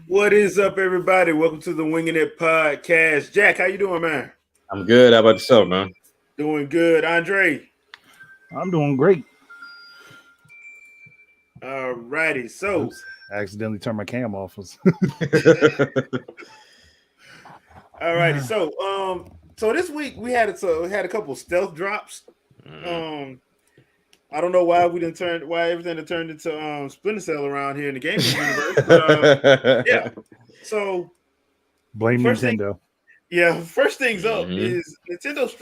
What is up, everybody? Welcome to the Wingin It podcast. Jack, how you doing, man? I'm good. How about yourself, man? Doing good. Andre? I'm doing great. All righty. So, Oops, I accidentally turned my cam off. all righty. So this week we had a couple stealth drops. I don't know why everything that turned into Splinter Cell around here in the gaming universe. But, yeah. So blame Nintendo. First things up is Nintendo's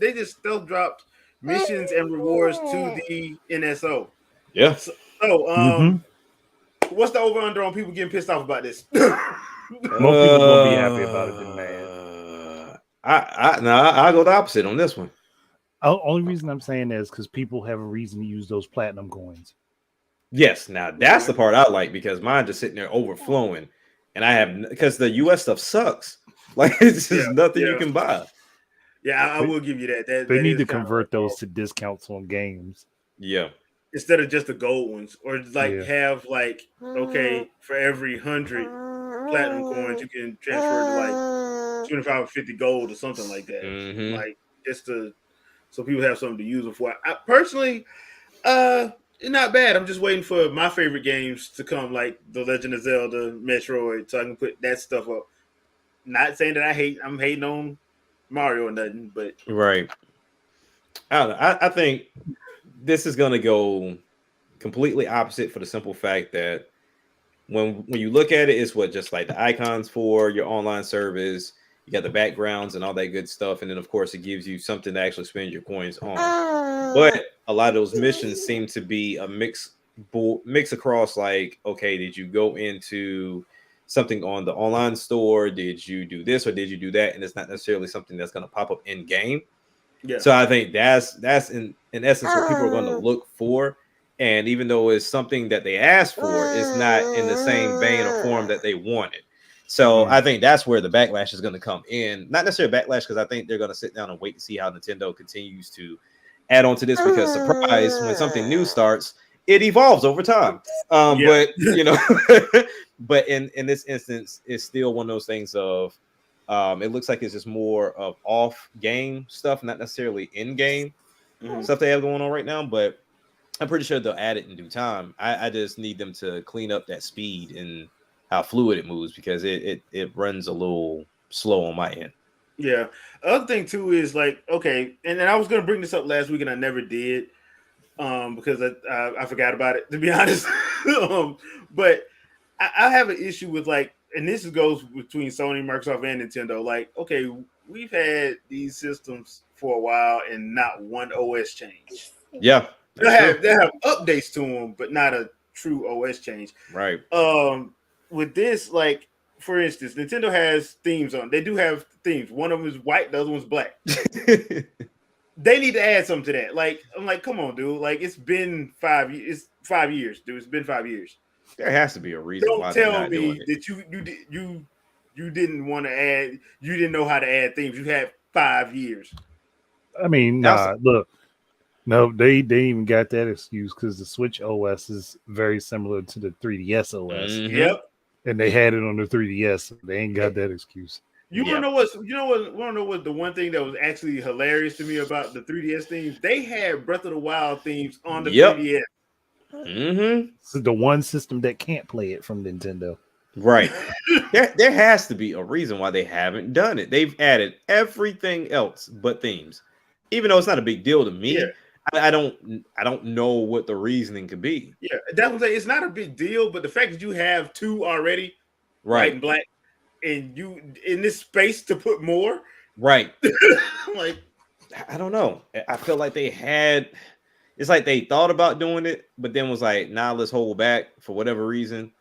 they just stealth dropped missions and rewards to the NSO. Yeah. So what's the over under on people getting pissed off about this? Most people won't be happy about it, man. I'll go the opposite on this one. Only reason I'm saying that is because people have a reason to use those platinum coins. Yes, now that's the part I like because mine just sitting there overflowing, and because the US stuff sucks. Like it's just nothing you can buy. Yeah, I will give you that. They need to convert those to discounts on games. Yeah. Instead of just the gold ones, or have for every 100 platinum coins, you can transfer to 25 or 50 gold or something like that. Like just so people have something to use it for. I personally, not bad. I'm just waiting for my favorite games to come, like The Legend of Zelda, Metroid, so I can put that stuff up. Not saying that I'm hating on Mario or nothing, but right. I don't know. I think this is going to go completely opposite for the simple fact that when you look at it, it's just like the icons for your online service. You got the backgrounds and all that good stuff. And then, of course, it gives you something to actually spend your coins on. But a lot of those missions seem to be a mix across like, okay, did you go into something on the online store? Did you do this or did you do that? And it's not necessarily something that's going to pop up in game. Yeah. So I think that's in essence what people are going to look for. And even though it's something that they asked for, it's not in the same vein or form that they wanted. So I think that's where the backlash is going to come in. Not necessarily backlash, because I think they're going to sit down and wait to see how Nintendo continues to add on to this. Because surprise, when something new starts, it evolves over time. But but in this instance, it's still one of those things of it looks like it's just more of off game stuff, not necessarily in game stuff they have going on right now. But I'm pretty sure they'll add it in due time. I just need them to clean up that speed and how fluid it moves, because it runs a little slow on my end. Yeah. Other thing too is like, okay, and then I was gonna bring this up last week and I never did, because I forgot about it, to be honest. But I have an issue with and this goes between Sony, Microsoft, and Nintendo. Like, okay, we've had these systems for a while and not one OS change. Yeah. They have updates to them, but not a true OS change. Right. With this, like, for instance, Nintendo has themes on. They do have themes. One of them is white, the other one's black. They need to add something to that. Like, I'm like, come on, dude. Like, it's been 5 years. It's 5 years, dude. It's been 5 years. There has to be a reason. Don't tell me that you didn't want to add. You didn't know how to add themes. You had 5 years. I mean, look. No, they even got that excuse because the Switch OS is very similar to the 3DS OS. Yep. And they had it on the 3DS. So they ain't got that excuse. You want to know what the one thing that was actually hilarious to me about the 3DS themes? They had Breath of the Wild themes on the 3DS. Mm-hmm. This is the one system that can't play it from Nintendo. Right. there has to be a reason why they haven't done it. They've added everything else but themes. Even though it's not a big deal to me, Yeah. I don't know what the reasoning could be. Yeah, that's what I'm saying. It's not a big deal, but the fact that you have 2 already, white Right. and black, and you in this space to put more, Right. like I don't know. I feel like they had. It's like they thought about doing it, but then was like, "Nah, let's hold back for whatever reason."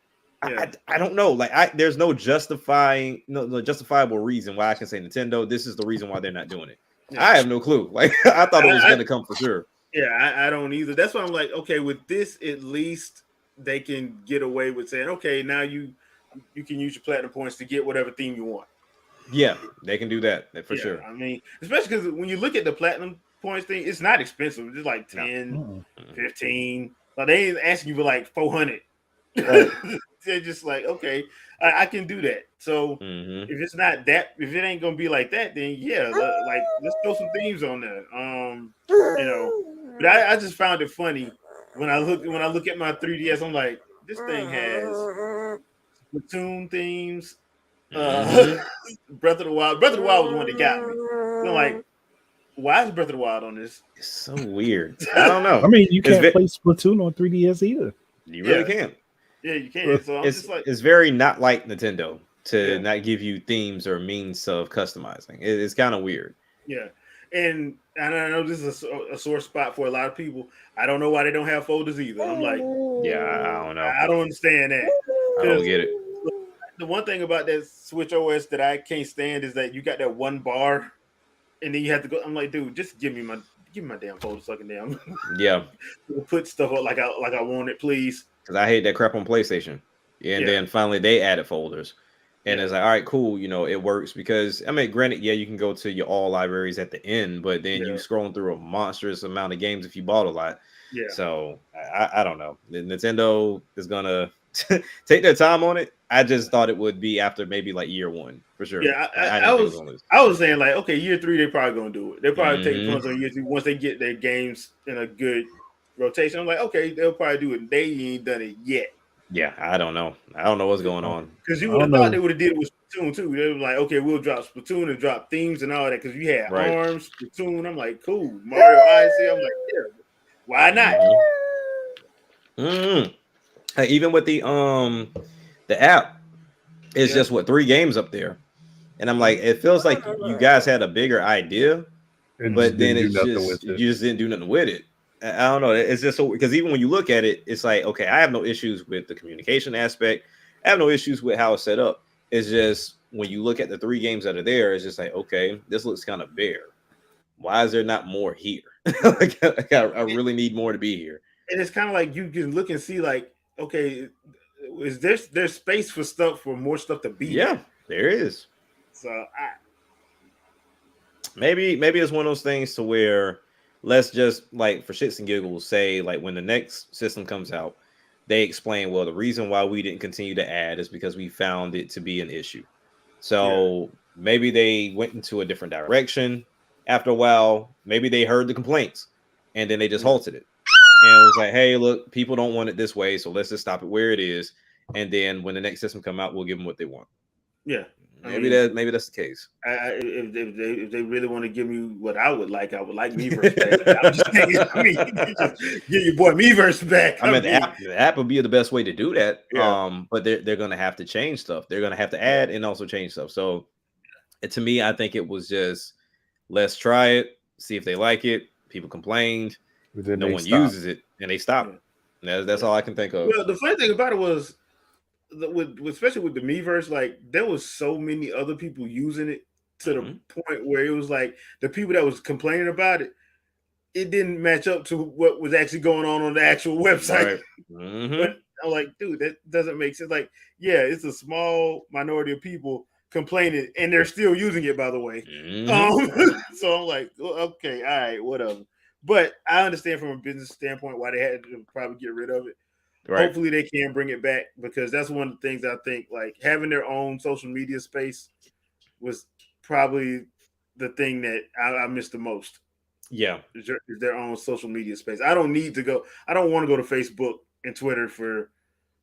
yeah, I don't know. There's no no justifiable reason why I can say Nintendo. This is the reason why they're not doing it. yeah. I have no clue. Like I thought it was I, going to come for sure. yeah, I don't either. That's why I'm like, okay, with this, at least they can get away with saying, okay, now you can use your platinum points to get whatever theme you want. Yeah, they can do that for Yeah, sure. I mean, especially because when you look at the platinum points thing, it's not expensive. It's like 10, No. 15. Like they ain't asking you for like 400. Right. They're just like, okay, I can do that. So if it's not that, if it ain't gonna be like that, then yeah, like let's throw some themes on there. But I just found it funny when I look at my 3DS. I'm like, this thing has Splatoon themes. Breath of the Wild. Breath of the Wild was the one that got me. So I'm like, why is Breath of the Wild on this? It's so weird. I don't know. I mean, you can't play Splatoon on 3DS either. You really can't. Yeah, you can. So I'm just like, it's very not like Nintendo to not give you themes or means of customizing. It's kind of weird. Yeah, and I know this is a sore spot for a lot of people. I don't know why they don't have folders either. I'm like, yeah, I don't know. I don't understand that. I don't get it. The one thing about that Switch OS that I can't stand is that you got that one bar, and then you have to go. I'm like, dude, just give me my damn folder, sucking down. Yeah, put stuff up like I want it, please. Because I hate that crap on PlayStation. And then finally they added folders. And it's like, all right, cool. It works because, I mean, granted, yeah, you can go to your all libraries at the end, but then you scrolling through a monstrous amount of games if you bought a lot. Yeah. So I don't know. Nintendo is going to take their time on it. I just thought it would be after maybe like year 1 for sure. Yeah, I was saying like, okay, year 3 they're probably gonna do it. They'll probably take points on year 2 once they get their games in a good rotation. I'm like, okay, they'll probably do it. They ain't done it yet. Yeah, I don't know. I don't know what's going on. Because you would have thought they would have did it with Splatoon too. They were like, okay, we'll drop Splatoon and drop themes and all that because you had ARMS, Splatoon. I'm like, cool. Mario Odyssey. I'm like, yeah, why not? Even with the app, it's just 3 games up there, and I'm like, it feels like you guys had a bigger idea, but then you just didn't do nothing with it. I don't know. It's just so because even when you look at it, it's like, okay, I have no issues with the communication aspect. I have no issues with how it's set up. It's just when you look at the 3 games that are there, it's just like, okay, this looks kind of bare. Why is there not more here? I really need more to be here. And it's kind of like you can look and see, like, okay, is there's space for more stuff to be? Yeah, there is. So maybe it's one of those things to where let's just, like, for shits and giggles, say like when the next system comes out, they explain, well, the reason why we didn't continue to add is because we found it to be an issue. So maybe they went into a different direction after a while. Maybe they heard the complaints and then they just halted it. And it was like, hey, look, people don't want it this way, so let's just stop it where it is. And then when the next system come out, we'll give them what they want. Yeah. Maybe that's the case. If they really want to give me what I would like Miiverse back. I'm just thinking, just give your boy Miiverse back. I mean, the app would be the best way to do that. Yeah. But they're going to have to change stuff. They're going to have to add and also change stuff. So to me, I think it was just, let's try it, see if they like it. People complained. No one uses it, and they stop. Yeah. That's all I can think of. Well, the funny thing about it was, especially with the Miiverse, like there was so many other people using it to the point where it was like the people that was complaining about it, it didn't match up to what was actually going on the actual website. Right. But I'm like, dude, that doesn't make sense. Like, yeah, it's a small minority of people complaining, and they're still using it, by the way. So I'm like, okay, all right, whatever. But I understand from a business standpoint why they had to probably get rid of it. Right. Hopefully they can bring it back, because that's one of the things I think, like, having their own social media space was probably the thing that I missed the most. Yeah, is their own social media space. I don't need to go. I don't want to go to Facebook and Twitter for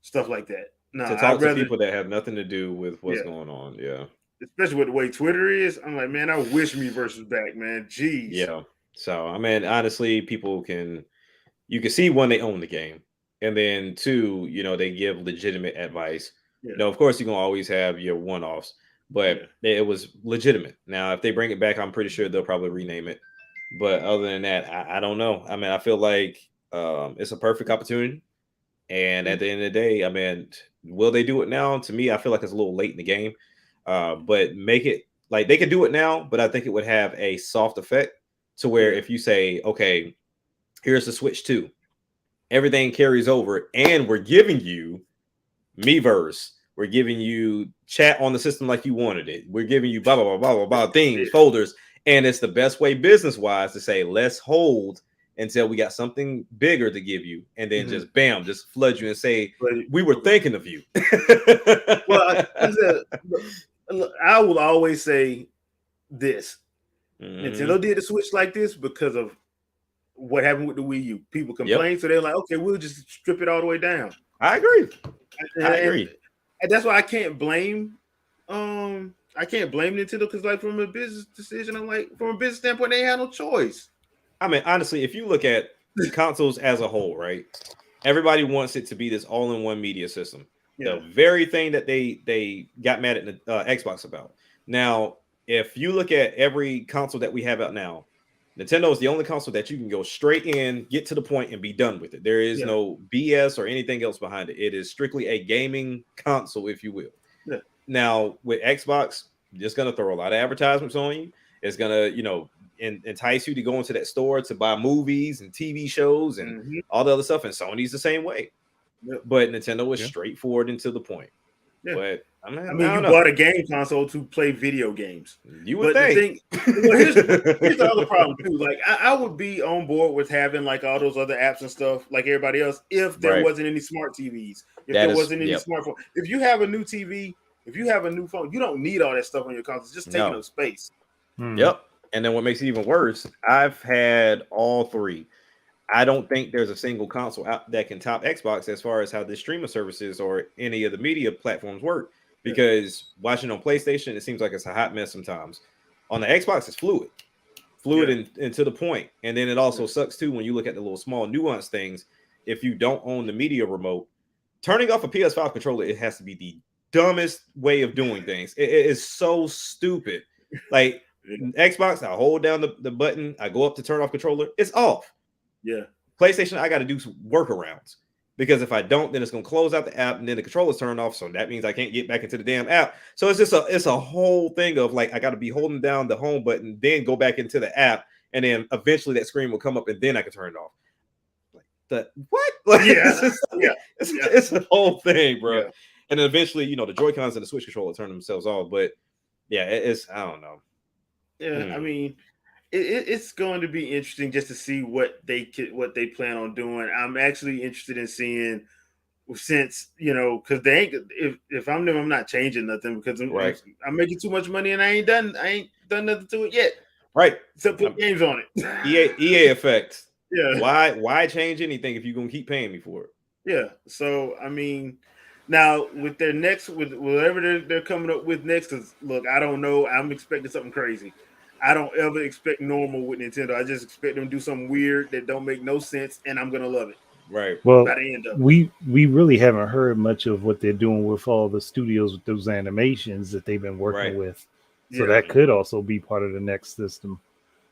stuff like that. No, to talk I'd to rather, people that have nothing to do with what's yeah, going on. Yeah, especially with the way Twitter is. I'm like, man, I wish Miiverse was back, man. Jeez. yeah. So I mean, honestly, people can you can see one, they own the game, and then two, they give legitimate advice. Yeah, Of course, you can always have your one-offs, yeah, but it was legitimate. Now, if they bring it back, I'm pretty sure they'll probably rename it. But other than that, I don't know. I mean, I feel like it's a perfect opportunity. And yeah, at the end of the day, I mean, will they do it now? To me, I feel like it's a little late in the game. But make it like they could do it now, but I think it would have a soft effect to where yeah. if you say, okay, here's the Switch 2, everything carries over, and we're giving you Miiverse. We're giving you chat on the system like you wanted it. We're giving you blah blah blah blah blah, blah themes, folders, and it's the best way business wise to say let's hold until we got something bigger to give you, and then just bam, just flood you and say we were thinking of you. Well, I will always say this: Nintendo did the Switch like this because of what happened with the Wii U. People complained, so they're like, okay, we'll just strip it all the way down. I agree. I agree. And that's why I can't blame Nintendo, because like from a business decision, I'm like, from a business standpoint, they had no choice. I mean, honestly, if you look at consoles as a whole, right? Everybody wants it to be this all-in-one media system. Yeah. The very thing that they got mad at the Xbox about. Now, if you look at every console that we have out now, Nintendo is the only console that you can go straight in, get to the point, and be done with it. There is no BS or anything else behind it. It is strictly a gaming console, if you will. Yeah. Now, with Xbox, just going to throw a lot of advertisements on you. It's going to, entice you to go into that store to buy movies and TV shows and all the other stuff. And Sony's the same way. Yep. But Nintendo is straightforward and to the point. Yeah. But I mean, you bought a game console to play video games. You would think. Here's the other problem too. Like I would be on board with having like all those other apps and stuff like everybody else if there wasn't any smart TVs, if there wasn't any smartphone. If you have a new TV, if you have a new phone, you don't need all that stuff on your console. It's just taking up space. Yep. And then what makes it even worse, I've had all three. I don't think there's a single console out that can top Xbox as far as how the streaming services or any of the media platforms work. Because watching on PlayStation, it seems like it's a hot mess sometimes. On the Xbox, it's fluid and to the point. And then it also sucks too when you look at the little small nuanced things. If you don't own the media remote, turning off a PS5 controller, it has to be the dumbest way of doing things. It is so stupid. Like Xbox, I hold down the button, I go up to turn off controller, it's off. Yeah. PlayStation, I got to do some workarounds because if I don't, then it's going to close out the app and then the controller's turned off. So that means I can't get back into the damn app. So it's just it's a whole thing of like I got to be holding down the home button, then go back into the app, and then eventually that screen will come up and then I can turn it off. Like the what? Like, it's the whole thing, bro. Yeah. And then eventually, the Joy-Cons and the Switch controller turn themselves off. But yeah, it's I don't know. Yeah, I mean, it's going to be interesting just to see what they plan on doing. I'm actually interested in seeing, since because they ain't, if I'm them, I'm not changing nothing because I'm making too much money and I ain't done nothing to it yet. Right, except put games on it. EA effect. Yeah. Why change anything if you're gonna keep paying me for it? Yeah. So I mean. Now, with their next, with whatever they're coming up with next, because look, I don't know. I'm expecting something crazy. I don't ever expect normal with Nintendo. I just expect them to do something weird that don't make no sense, and I'm gonna love it. Right. Well, by the end of it. We really haven't heard much of what they're doing with all the studios with those animations that they've been working with. So that could also be part of the next system.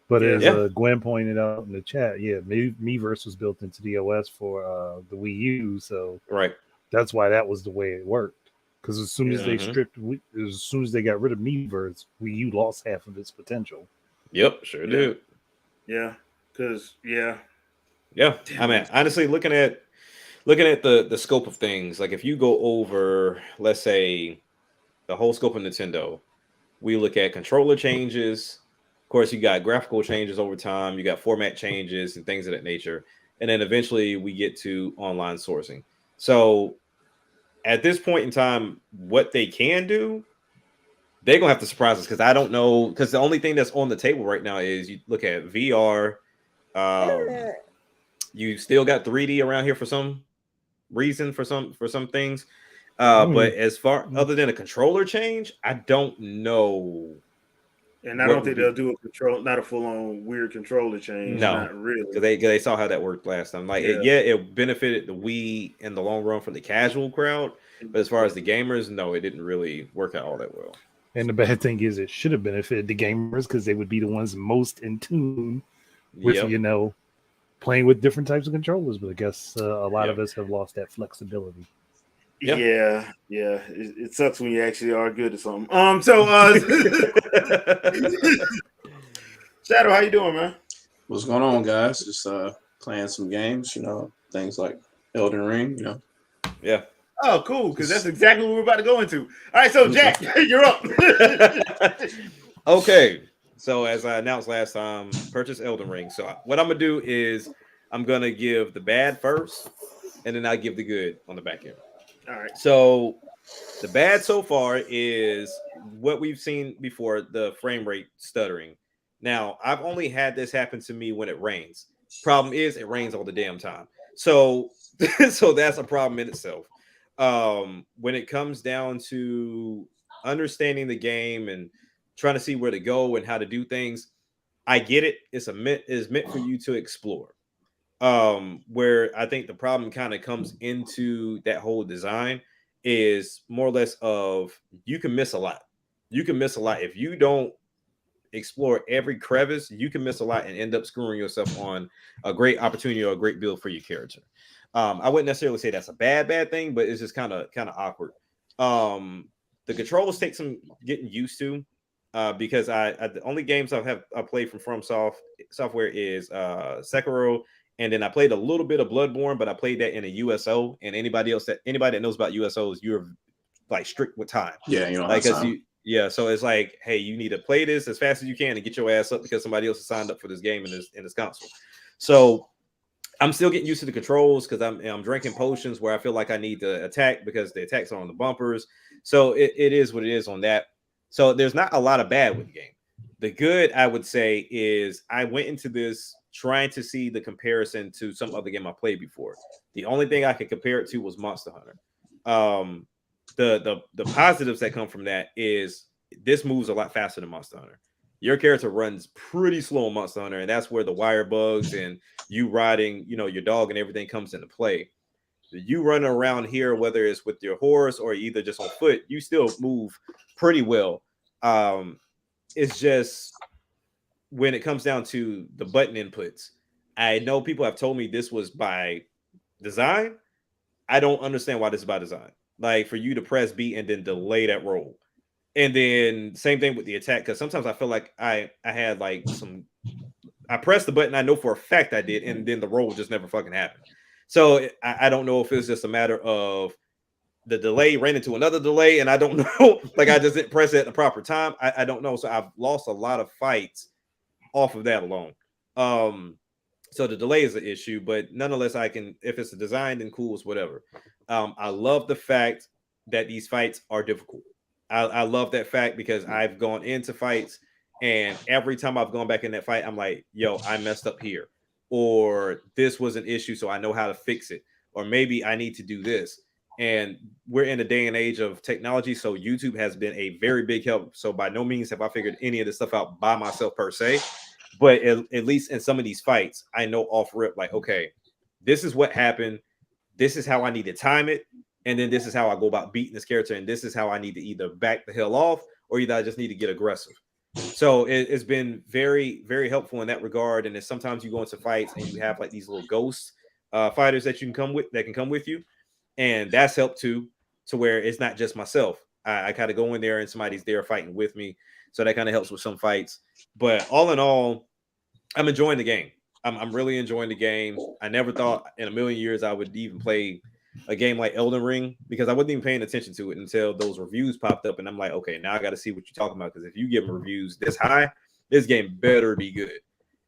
But as Gwen pointed out in the chat, Miiverse was built into the OS for the Wii U, so that's why that was the way it worked. Because as soon as as soon as they got rid of Miiverse, Wii U lost half of its potential. Yep, sure did. Yeah, because I mean, honestly, looking at the scope of things, like if you go over, let's say, the whole scope of Nintendo, we look at controller changes. Of course, you got graphical changes over time. You got format changes and things of that nature, and then eventually we get to online sourcing. So at this point in time, what they can do, they're gonna have to surprise us because I don't know. Because the only thing that's on the table right now is you look at VR. You still got 3D around here for some reason for some things. But as far other than a controller change, I don't know. And I don't think they'll do a control, not a full on weird controller change. No, not really. Because they saw how that worked last time. Like, it benefited the Wii in the long run for the casual crowd, but as far as the gamers, no, it didn't really work out all that well. And the bad thing is, it should have benefited the gamers because they would be the ones most in tune with playing with different types of controllers. But I guess a lot of us have lost that flexibility. Yeah. It sucks when you actually are good at something. Shadow, how you doing, man? What's going on, guys? Just playing some games, things like Elden Ring, Yeah. Oh, cool, because that's exactly what we're about to go into. All right, so Jack, you're up. Okay. So as I announced last time, purchase Elden Ring. So what I'm gonna do is I'm gonna give the bad first, and then I'll give the good on the back end. All right. So the bad so far is what we've seen before, the frame rate stuttering. Now, I've only had this happen to me when it rains. Problem is, it rains all the damn time. So that's a problem in itself. When it comes down to understanding the game and trying to see where to go and how to do things, I get it. It's meant for you to explore. Where I think the problem kind of comes into that whole design is more or less of you can miss a lot. You can miss a lot if you don't explore every crevice. You can miss a lot and end up screwing yourself on a great opportunity or a great build for your character. I wouldn't necessarily say that's a bad thing, but it's just kind of awkward. The controls take some getting used to, because the only games I played from Software is Sekiro, and then I played a little bit of Bloodborne, but I played that in a USO. And anybody that knows about USOs, you're like strict with time. So it's like, hey, you need to play this as fast as you can and get your ass up because somebody else has signed up for this game in this console. So I'm still getting used to the controls because I'm drinking potions where I feel like I need to attack because the attacks are on the bumpers. So it is what it is on that. So there's not a lot of bad with the game. The good, I would say, is I went into this trying to see the comparison to some other game I played before. The only thing I could compare it to was Monster Hunter. The positives that come from that is this moves a lot faster than Monster Hunter. Your character runs pretty slow in Monster Hunter, and that's where the wire bugs and you riding, your dog and everything comes into play. You run around here, whether it's with your horse or either just on foot, you still move pretty well. It's just when it comes down to the button inputs, I know people have told me this was by design. I don't understand why this is by design. Like for you to press B and then delay that roll. And then same thing with the attack, because sometimes I feel like I had like I pressed the button, I know for a fact I did, and then the roll just never fucking happened. So I don't know if it's just a matter of the delay ran into another delay, and I don't know, like I just didn't press it at the proper time. I don't know. So I've lost a lot of fights off of that alone. So the delay is an issue, but nonetheless, if it's a design, then cool, it's whatever. I love the fact that these fights are difficult. I love that fact because I've gone into fights and every time I've gone back in that fight, I'm like, yo, I messed up here. Or this was an issue, so I know how to fix it. Or maybe I need to do this. And we're in a day and age of technology, so YouTube has been a very big help. So by no means have I figured any of this stuff out by myself per se. But at least in some of these fights, I know off rip, like, okay, this is what happened. This is how I need to time it. And then this is how I go about beating this character. And this is how I need to either back the hell off or either I just need to get aggressive. So it's been very, very helpful in that regard. And then sometimes you go into fights and you have like these little ghost fighters that can come with you. And that's helped too, to where it's not just myself. I kind of go in there and somebody's there fighting with me. So that kind of helps with some fights. But all in all, I'm enjoying the game. I'm really enjoying the game. I never thought in a million years I would even play a game like Elden Ring because I wasn't even paying attention to it until those reviews popped up. And I'm like, okay, now I got to see what you're talking about. Because if you give them reviews this high, this game better be good.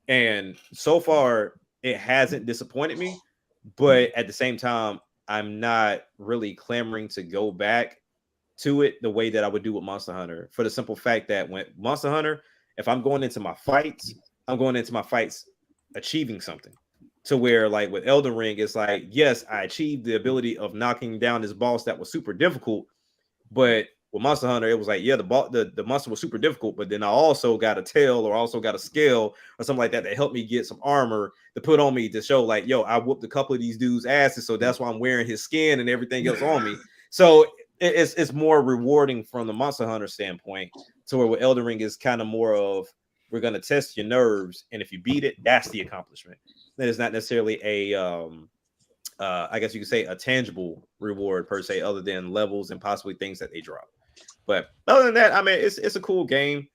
And so far, it hasn't disappointed me. But at the same time, I'm not really clamoring to go back to it the way that I would do with Monster Hunter, for the simple fact that when Monster Hunter, if I'm going into my fights, I'm going into my fights achieving something. To where, like with Elden Ring, it's like, yes, I achieved the ability of knocking down this boss that was super difficult, but with Monster Hunter, it was like, yeah, the monster was super difficult, but then I also got a tail or also got a scale or something like that that helped me get some armor to put on me to show like, yo, I whooped a couple of these dudes' asses, so that's why I'm wearing his skin and everything else on me. So it's more rewarding from the Monster Hunter standpoint, to where with Elden Ring is kind of more of, we're going to test your nerves, and if you beat it, that's the accomplishment. That is not necessarily a I guess you could say a tangible reward per se, other than levels and possibly things that they drop. But other than that, I mean, it's a cool game.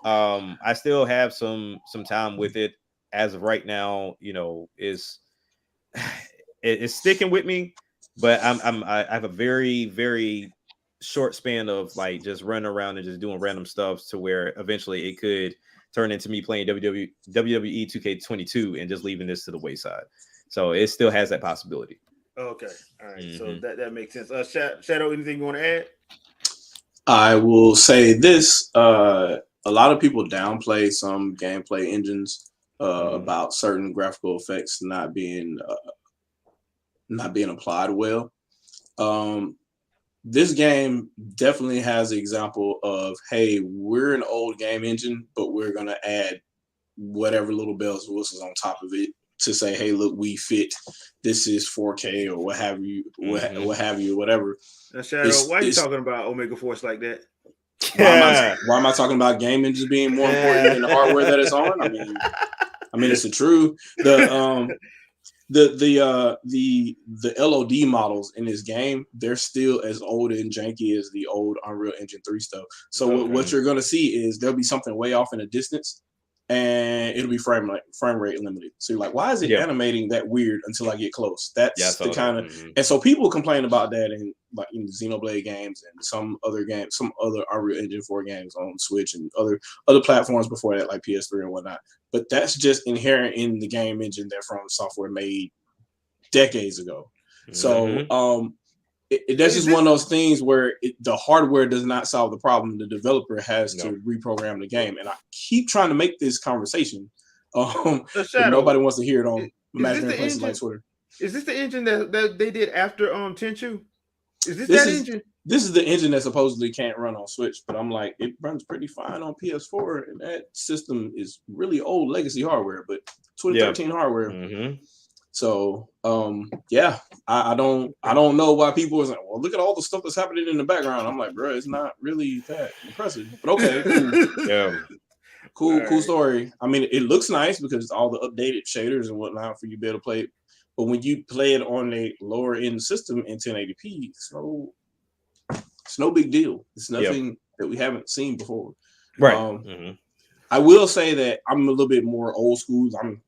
I still have some time with it as of right now. You know, it's sticking with me, but I have a very short span of like just running around and just doing random stuff, to where eventually it could turn into me playing WWE 2K22 and just leaving this to the wayside. So it still has that possibility. Okay. All right. So that makes sense. Shadow, anything you want to add? I will say this. A lot of people downplay some gameplay engines about certain graphical effects not being applied well. This game definitely has an example of, hey, we're an old game engine, but we're going to add whatever little bells and whistles on top of it to say, hey, look, we fit. This is 4K or what have you, whatever. Now, Shadow, why are you talking about Omega Force like that? Why am I talking about game engines being more important than the hardware that it's on? I mean, it's the truth. The LOD models in this game, they're still as old and janky as the old Unreal Engine 3 stuff. So what you're going to see is there'll be something way off in the distance, and it'll be frame rate limited. So you're like, why is it animating that weird until I get close? That's the kind of, and so people complain about that in like in Xenoblade games and some other Unreal Engine 4 games on Switch and other platforms before that, like PS3 and whatnot. But that's just inherent in the game engine that From Software made decades ago. So that's just one of those things where the hardware does not solve the problem. The developer has to reprogram the game. And I keep trying to make this conversation, but nobody wants to hear it on imaginary places like Twitter. Is this the engine that they did after Tenchu? Is this engine? This is the engine that supposedly can't run on Switch, but I'm like, it runs pretty fine on PS4, and that system is really old legacy hardware, but 2013 hardware. So I don't know why people are saying, well, look at all the stuff that's happening in the background. I'm like, bro, it's not really that impressive. But okay, cool. Cool story. I mean, it looks nice because it's all the updated shaders and whatnot for you to be able to play it. But when you play it on a lower end system in 1080p, it's no big deal. It's nothing that we haven't seen before. Right. I will say that I'm a little bit more old school. I'm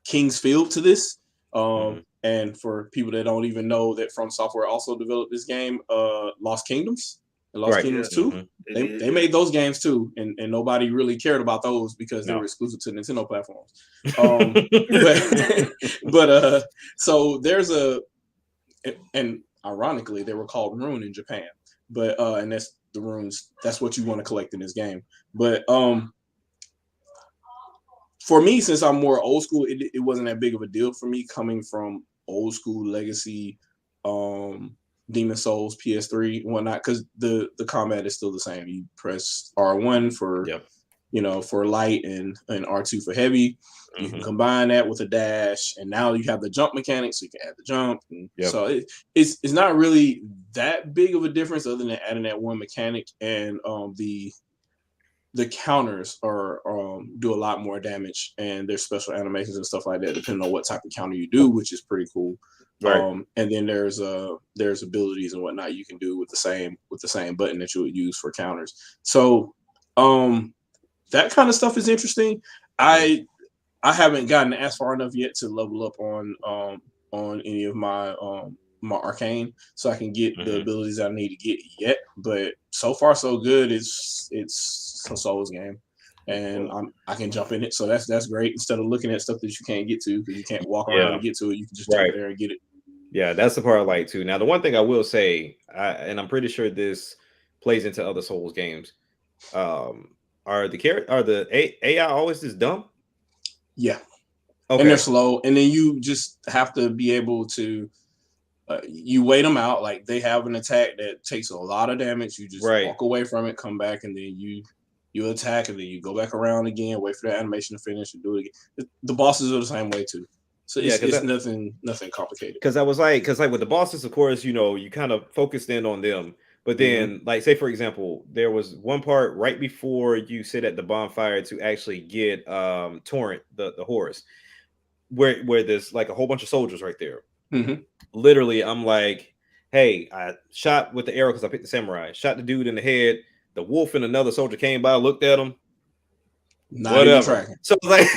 Kingsfield to this. And for people that don't even know that From Software also developed this game, Lost Kingdoms and Lost Kingdoms 2, they made those games too, and nobody really cared about those because they were exclusive to Nintendo platforms. But so there's and ironically they were called Rune in Japan, but and that's the runes. That's what you want to collect in this game, but for me, since I'm more old school, it wasn't that big of a deal for me coming from old school legacy Demon Souls PS3 and whatnot, because the combat is still the same. You press R1 for for light and R2 for heavy. You can combine that with a dash, and now you have the jump mechanic, so you can add the jump. And so it's not really that big of a difference other than adding that one mechanic, and the counters are do a lot more damage, and there's special animations and stuff like that depending on what type of counter you do, which is pretty cool. Right. And then there's abilities and whatnot you can do with the same button that you would use for counters. So that kind of stuff is interesting. I haven't gotten as far enough yet to level up on any of my my arcane, so I can get the abilities I need to get yet. But so far so good. It's a Souls game, and I can jump in it, so that's great. Instead of looking at stuff that you can't get to because you can't walk around and get to it, you can just jump there and get it. Yeah, that's the part I like too. Now, the one thing I will say, and I'm pretty sure this plays into other Souls games. Are the AI always this dumb? Yeah. Okay. And they're slow, and then you just have to be able to you wait them out. Like they have an attack that takes a lot of damage. You just walk away from it, come back, and then you attack, and then you go back around again, wait for the animation to finish, and do it again. The bosses are the same way too. So it's nothing complicated. Because with the bosses, of course, you kind of focused in on them. But then, like, say for example, there was one part right before you sit at the bonfire to actually get Torrent, the horse, where there's like a whole bunch of soldiers right there. Literally, I'm like, hey, I shot with the arrow because I picked the samurai, shot the dude in the head. The wolf and another soldier came by, looked at him. Whatever. So like,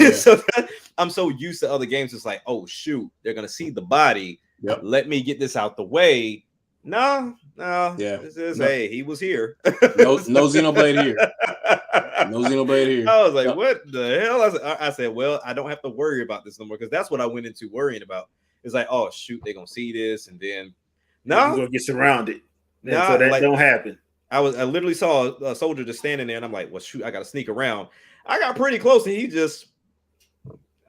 I'm so used to other games. It's like, oh shoot, they're gonna see the body. Yep. Let me get this out the way. No. Yeah. This is hey, he was here. No Xenoblade here. No Xenoblade here. I was like, what the hell? I said, well, I don't have to worry about this no more because that's what I went into worrying about. It's like, oh shoot, they're gonna see this, and then you're gonna get surrounded. No, so that don't happen. I literally saw a soldier just standing there, and I'm like, well, shoot, I gotta sneak around. I got pretty close, and he just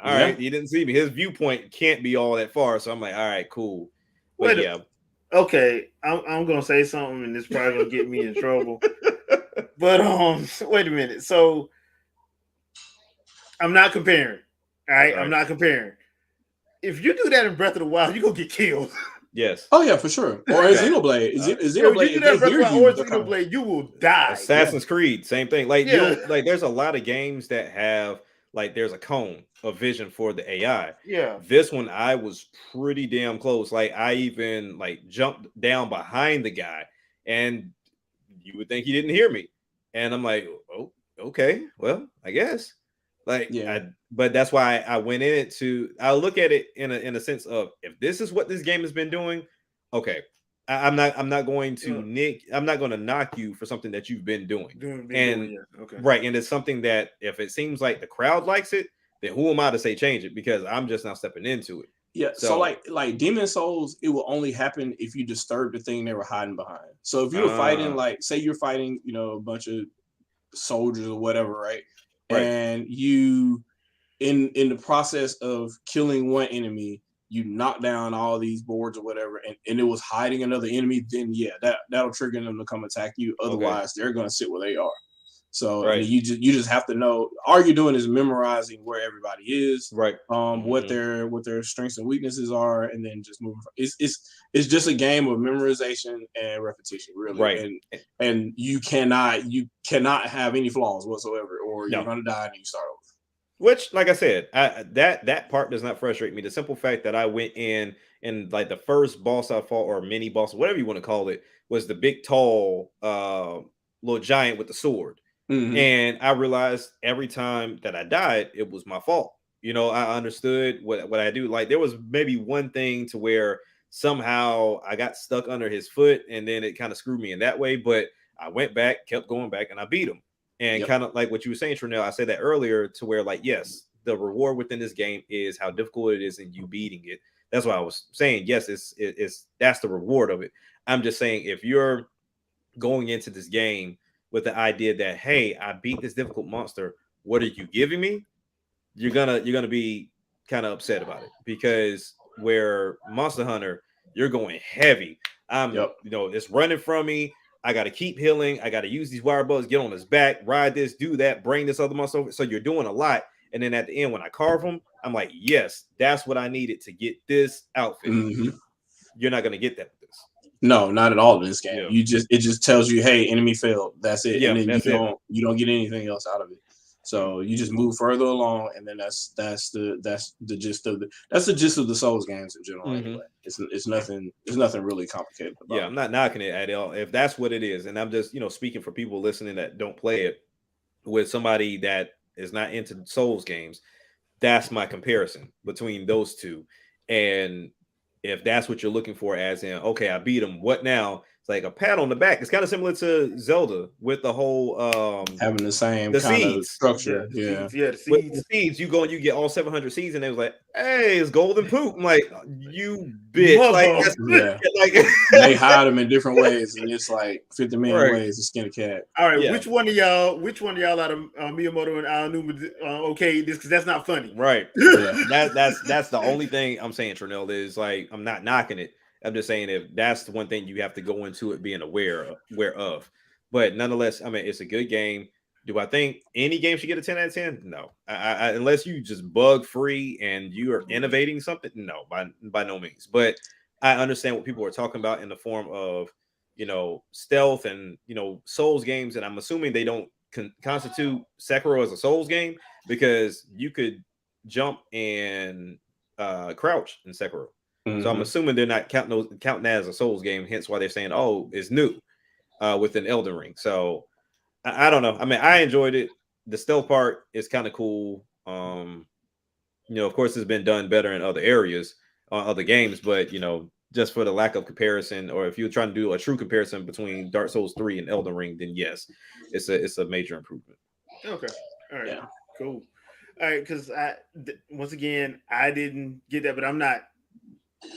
all right, he didn't see me. His viewpoint can't be all that far, so I'm like, all right, cool. But okay, I'm gonna say something, and this probably gonna get me in trouble. But wait a minute. So I'm not comparing. All right, I'm not comparing. If you do that in Breath of the Wild, you're gonna get killed. Yes. Oh yeah, for sure. Or in Xenoblade. Xenoblade, if you do that in Breath of the Wild or Xenoblade, you will die. Assassin's Creed, same thing. Like like there's a lot of games that have like there's a cone of vision for the AI. Yeah. This one I was pretty damn close. Like I even like jumped down behind the guy, and you would think he didn't hear me. And I'm like, oh, okay, well, I guess. Like, but that's why I went in it I look at it in a sense of if this is what this game has been doing, okay. I'm not going to knock you for something that you've been doing. Right. And it's something that if it seems like the crowd likes it, then who am I to say change it? Because I'm just not stepping into it. Yeah. So like Demon Souls, it will only happen if you disturb the thing they were hiding behind. So if you were fighting, like say you're fighting, a bunch of soldiers or whatever, right? And you in the process of killing one enemy, you knock down all these boards or whatever, and it was hiding another enemy, then that'll trigger them to come attack you. Otherwise, they're gonna sit where they are. So you just have to know. All you're doing is memorizing where everybody is, what their strengths and weaknesses are, and then just moving. It's just a game of memorization and repetition, really. Right. And you cannot have any flaws whatsoever, or you're gonna die and you start over. Which, like I said, that part does not frustrate me. The simple fact that I went in and like the first boss I fought, or mini boss, whatever you want to call it, was the big, tall, little giant with the sword. And I realized every time that I died, it was my fault. I understood what I do. Like there was maybe one thing to where somehow I got stuck under his foot, and then it kind of screwed me in that way. But I went back, kept going back, and I beat him. And kind of like what you were saying, Trinell, I said that earlier to where like, yes, the reward within this game is how difficult it is in you beating it. That's why I was saying, yes, it's that's the reward of it. I'm just saying if you're going into this game with the idea that, hey, I beat this difficult monster, what are you giving me? You're gonna be kind of upset about it, because where Monster Hunter, you're going heavy. It's running from me. I got to keep healing. I got to use these wire bugs, get on his back, ride this, do that, bring this other monster over. So you're doing a lot. And then at the end, when I carve them, I'm like, yes, that's what I needed to get this outfit. You're not going to get that with this. No, not at all in this game. It just tells you, hey, enemy failed. That's it. Yeah, and then you don't get anything else out of it. So you just move further along, and then that's the gist of the Souls games in general. Anyway, it's nothing really complicated about it. I'm not knocking it at all if that's what it is, and I'm just speaking for people listening that don't play it with somebody that is not into Souls games. That's my comparison between those two, and if that's what you're looking for, as in, okay, I beat him, what now? It's like a pat on the back. It's kind of similar to Zelda with the whole having the same the kind seeds. of structure. The seeds. With the seeds, you go and you get all 700 seeds, and they was like, "Hey, it's golden poop." I'm like, "You bitch!" Like they hide them in different ways, and it's like 50 million ways to skin a cat. All right, which one of y'all out of Miyamoto and Aonuma okay this because that's not funny, right? That's the only thing I'm saying. Trinell is like, I'm not knocking it. I'm just saying if that's the one thing you have to go into it being aware of. But nonetheless, I mean, it's a good game. Do I think any game should get a 10 out of 10? No. I unless you just bug free and you are innovating something. No, by no means. But I understand what people are talking about in the form of, stealth and, Souls games. And I'm assuming they don't constitute Sekiro as a Souls game because you could jump and crouch in Sekiro. So I'm assuming they're not counting that as a Souls game, hence why they're saying, oh, it's new with an Elden Ring. So I don't know. I mean, I enjoyed it. The stealth part is kind of cool. Of course, it's been done better in other areas, other games, but just for the lack of comparison, or if you're trying to do a true comparison between Dark Souls 3 and Elden Ring, then yes, it's a major improvement. Okay. All right. Cool. All right, because once again, I didn't get that, but I'm not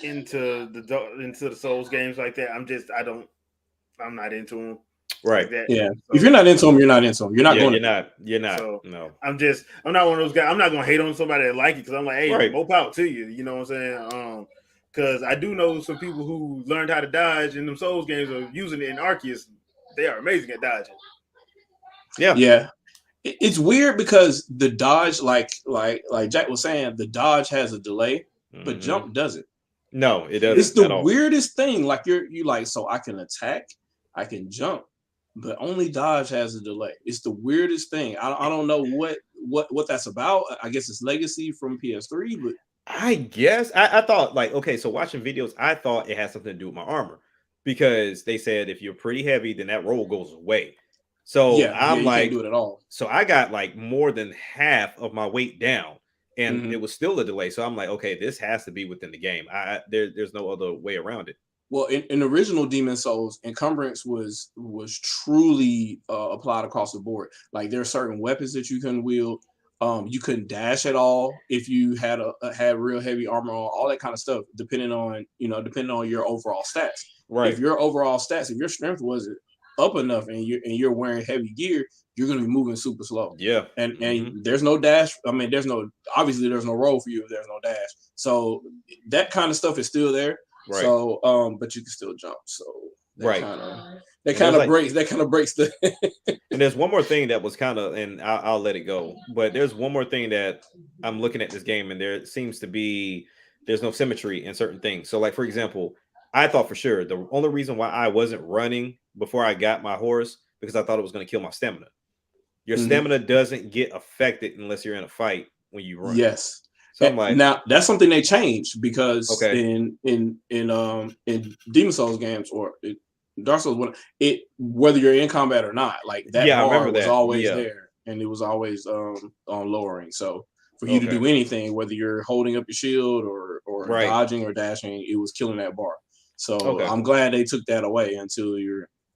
into the Souls games like that. I'm not into them. Right. Like that. Yeah. So, if you're not into them, you're not into them. You're not going. You're not. So, no. I'm not one of those guys. I'm not gonna hate on somebody that like it because I'm like, hey, more power to you. You know what I'm saying? Because I do know some people who learned how to dodge in them Souls games or using it in Arceus. They are amazing at dodging. Yeah. Yeah. It's weird because the dodge, like Jack was saying, the dodge has a delay, but jump doesn't. No, it doesn't. It's the weirdest thing. Like you like, so I can attack, I can jump, but only dodge has a delay. It's the weirdest thing. I don't know what that's about. I guess it's legacy from PS3, but I guess I thought so watching videos, I thought it had something to do with my armor because they said if you're pretty heavy, then that roll goes away. So I'm like, can't do it at all. So I got like more than half of my weight down, and it was still a delay. So I'm like, okay, this has to be within the game. There's no other way around it. Well, in original Demon Souls, encumbrance was truly applied across the board. Like there are certain weapons that you couldn't wield. You couldn't dash at all if you had real heavy armor on, all that kind of stuff, depending on your overall stats. Right. If your overall stats, if your strength wasn't up enough and you're wearing heavy gear, you're going to be moving super slow. Yeah. And there's no dash. I mean, there's no roll for you if there's no dash. So that kind of stuff is still there. Right. So but you can still jump. So that kind of breaks the And there's one more thing that was kind of, and I'll let it go, but there's one more thing that I'm looking at this game and there seems to be there's no symmetry in certain things. So like for example, I thought for sure the only reason why I wasn't running before I got my horse because I thought it was going to kill my stamina. Your stamina doesn't get affected unless you're in a fight when you run. Yes. So I'm like, now that's something they changed because in Demon Souls games or Dark Souls, whether you're in combat or not, like that bar was always there and it was always on lowering. So for you to do anything, whether you're holding up your shield or dodging or dashing, it was killing that bar. So I'm glad they took that away until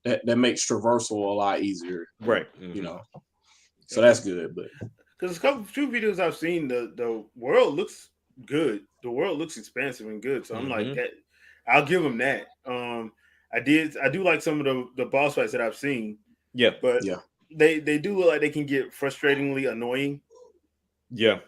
that makes traversal a lot easier. Right. So that's good, but because a few videos I've seen, the world looks good. The world looks expansive and good. So I'm like that. I'll give them that. I do like some of the boss fights that I've seen. Yeah, but they do look like they can get frustratingly annoying. Yeah,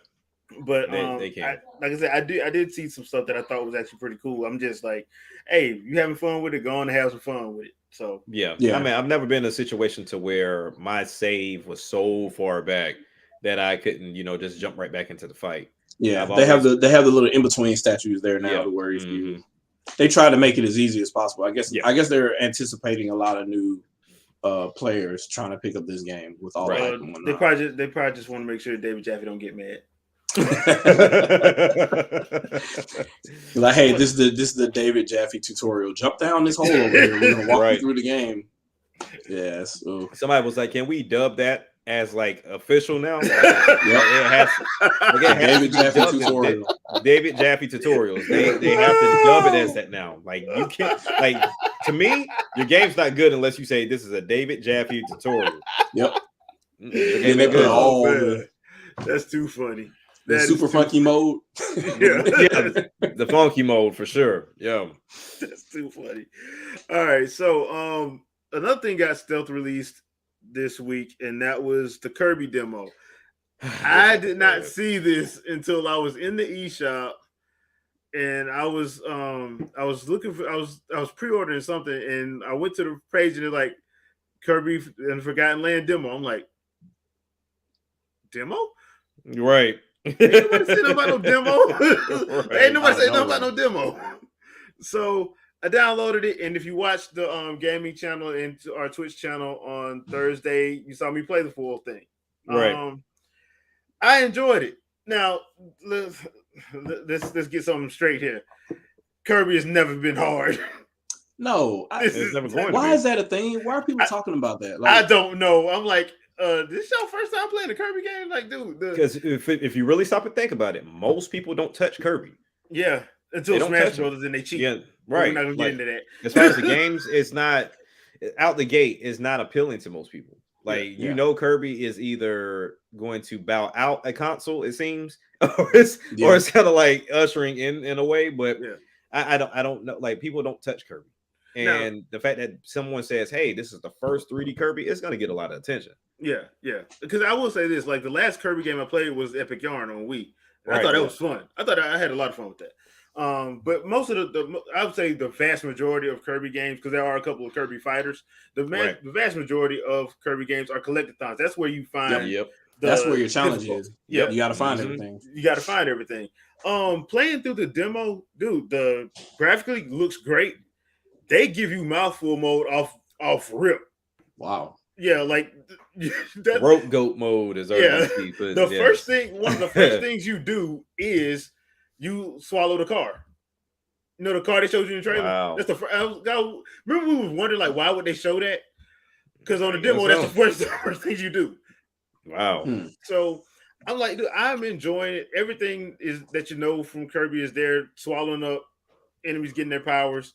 but they can. Like I said, I did see some stuff that I thought was actually pretty cool. I'm just like, hey, you having fun with it? Go on and have some fun with it. So yeah. I mean, I've never been in a situation to where my save was so far back that I couldn't, just jump right back into the fight. Yeah, they have the little in between statues there now to where they try to make it as easy as possible. I guess they're anticipating a lot of new players trying to pick up this game with all that. They probably just want to make sure David Jaffe don't get mad. Like, hey, this is the David Jaffe tutorial. Jump down this hole over here. We're gonna walk you through the game. Yeah. So somebody was like, "Can we dub that as like official now?" It has David Jaffe tutorial. David Jaffe tutorials. They have to dub it as that now. Like you can't to me, your game's not good unless you say this is a David Jaffe tutorial. Yep. And they put all that's too funny. The super funky mode. The funky mode for sure. Yeah. That's too funny. All right. So another thing got stealth released this week, and that was the Kirby demo. I did not see this until I was in the eShop, and I was looking for I was pre-ordering something, and I went to the page and it's like Kirby and Forgotten Land demo. I'm like, demo? Right. Ain't nobody say nothing about no demo. Right. Ain't nobody say nothing about no demo. So I downloaded it, and if you watch the gaming channel and our Twitch channel on Thursday, you saw me play the full thing. Right. I enjoyed it. Now let's get something straight here. Kirby has never been hard. No, it's never going. Why is that a thing? Why are people talking about that? Like, I don't know. I'm like, this your first time playing a Kirby game? Like, dude, because if you really stop and think about it, most people don't touch Kirby. Yeah, until Smash Brothers and they cheat. Yeah, right. We're not gonna get into that. As far as the games, it's not out the gate. It's not appealing to most people. Like you know, Kirby is either going to bow out a console, it seems, or it's kind of like ushering in a way. But I don't know. Like people don't touch Kirby. And the fact that someone says, "Hey, this is the first 3D Kirby," it's going to get a lot of attention. Yeah. Because I will say this: like the last Kirby game I played was Epic Yarn on Wii. I thought that was fun. I thought I had a lot of fun with that. But most of the I would say the vast majority of Kirby games, because there are a couple of Kirby fighters, the vast majority of Kirby games are collectathons. That's where you find. That's where your challenge is. You got to find everything. You got to find everything. Playing through the demo, dude, the graphically looks great. They give you mouthful mode off rip. Wow. Yeah, like that, rope goat mode is the first thing. One of the first things you do is you swallow the car. You know the car they showed you in the trailer. Wow. That's the first. Remember we was wondering like why would they show that? Because on the demo that's the first thing you do. Wow. So I'm like, dude, I'm enjoying it. Everything is that you know from Kirby is there, swallowing up enemies, getting their powers.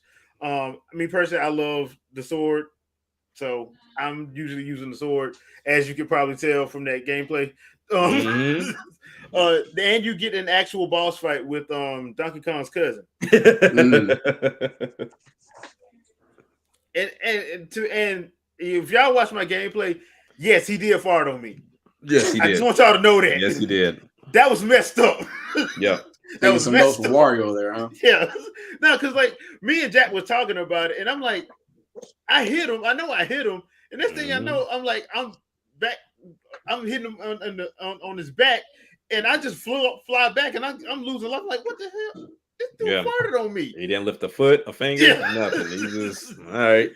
Me personally, I love the sword, so I'm usually using the sword, as you can probably tell from that gameplay. And you get an actual boss fight with Donkey Kong's cousin. And if y'all watch my gameplay, yes, he did fart on me. Yes, he did. I just want y'all to know that. Yes, he did. That was messed up. Yeah. That was some notes for Wario there, huh? Yeah. No, because like me and Jack was talking about it, and I'm like, I hit him. I know I hit him. And this thing I know, I'm like, I'm hitting him on his back, and I just fly back, and I'm losing life. I'm like, what the hell? This dude farted on me. He didn't lift a foot, a finger, nothing. He just all right.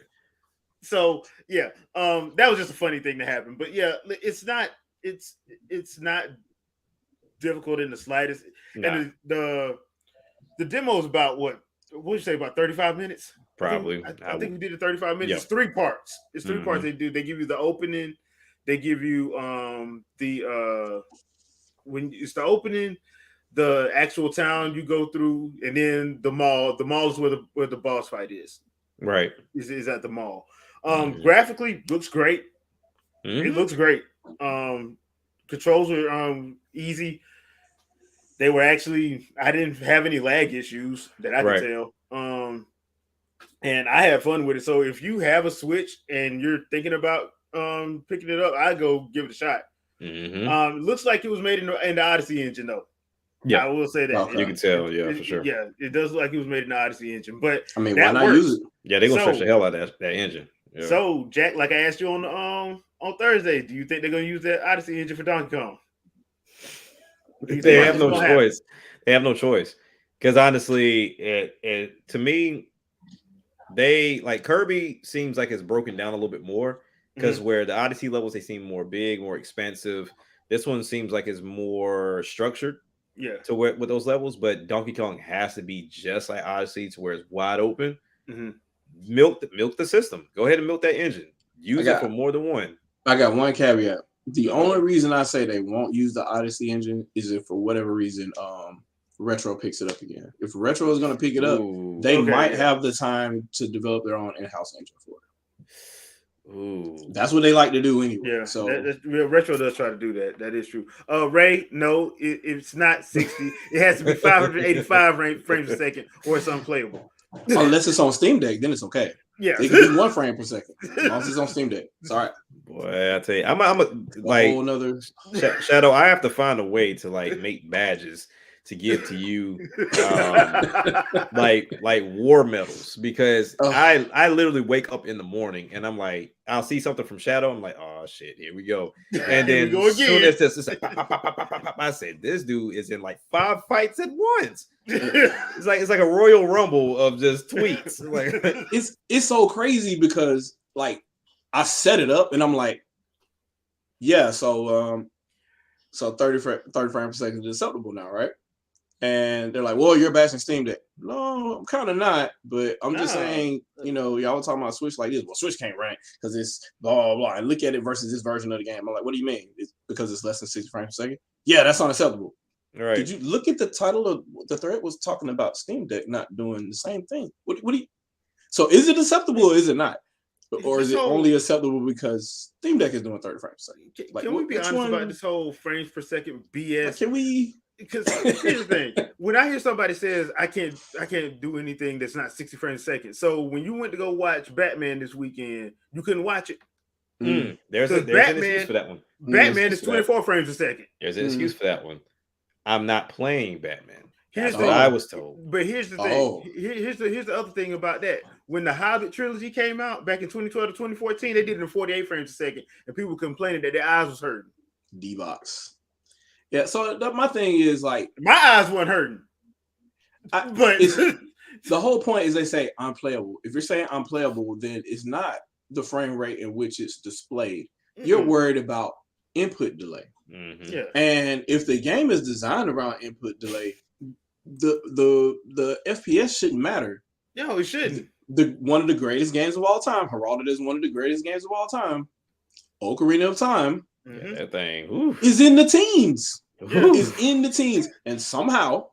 So that was just a funny thing to happen. But yeah, it's not difficult in the slightest. Nah. And the demo is about what would you say, about 35 minutes? Probably. I think we did it 35 minutes. It's 3 parts. It's 3 parts they do. They give you the opening, they give you when it's the opening, the actual town you go through, and then the mall. The mall is where the boss fight is. Right. Is at the mall. Graphically looks great. It looks great. Controls are easy. They were actually, I didn't have any lag issues that I could tell. And I had fun with it. So if you have a Switch and you're thinking about picking it up, I'd go give it a shot. It looks like it was made in the Odyssey engine, though. Yeah, I will say that. Okay. You can tell, for sure. Yeah, it does look like it was made in the Odyssey engine. But I mean, why not use it? Yeah, they're gonna stretch the hell out of that engine. Yeah. So, Jack, like I asked you on Thursday, do you think they're gonna use that Odyssey engine for Donkey Kong? They have no choice. They have no choice. Because honestly, to me, they like Kirby seems like it's broken down a little bit more. Because where the Odyssey levels, they seem more big, more expansive. This one seems like it's more structured. Yeah. To where with those levels, but Donkey Kong has to be just like Odyssey, to where it's wide open. Milk the system. Go ahead and milk that engine. Use it for more than one. I got one caveat. The only reason I say they won't use the Odyssey engine is if for whatever reason Retro picks it up again. If Retro is going to pick it up, they might have the time to develop their own in-house engine for it. Ooh, that's what they like to do anyway. Yeah, so Retro does try to do that. That is true. Ray, no, it's not 60. It has to be 585 frames a second, or it's unplayable. Unless it's on Steam Deck, then it's okay. Yeah, they can do 1 frame per second as long as it's on Steam Deck. It's all right. Boy, I tell you, I'm a like another Shadow. I have to find a way to like make badges to give to you, like war medals, because I literally wake up in the morning and I'm like, I'll see something from Shadow, I'm like, oh shit, here we go, and then as soon as this, it's like, I said, this dude is in like 5 fights at once. It's like a Royal Rumble of just tweets. Like it's so crazy because like I set it up and I'm like, yeah, so 30 frames per second is acceptable now, right? And they're like, well, you're bashing Steam Deck. No, I'm kind of not, but I'm just saying, y'all were talking about Switch like this. Well, Switch can't run because it's blah, blah, blah. And look at it versus this version of the game. I'm like, what do you mean? It's because it's less than 60 frames per second? Yeah, that's unacceptable. Right. Did you look at the title of the thread was talking about Steam Deck not doing the same thing? What do you? So is it acceptable or is it not? Or is it only acceptable because Steam Deck is doing 30 frames per second? Like, can we be honest about this whole frames per second BS? Like, can we? Because here's the thing: when I hear somebody says I can't do anything that's not 60 frames a second. So when you went to go watch Batman this weekend, you couldn't watch it. There's an excuse for that one. Batman is 24 frames a second. There's an excuse for that one. I'm not playing Batman. That's what I was told. But here's the thing. Here's the other thing about that. When the Hobbit trilogy came out back in 2012 to 2014, they did it in 48 frames a second, and people complaining that their eyes was hurting. D-box. Yeah, so my thing is like my eyes weren't hurting. But the whole point is they say unplayable. If you're saying unplayable, then it's not the frame rate in which it's displayed. You're worried about input delay. Yeah. And if the game is designed around input delay, the FPS shouldn't matter. No, it shouldn't. One of the greatest games of all time, Heralded is one of the greatest games of all time, Ocarina of Time. That thing is in the teens. Is in the teens, and somehow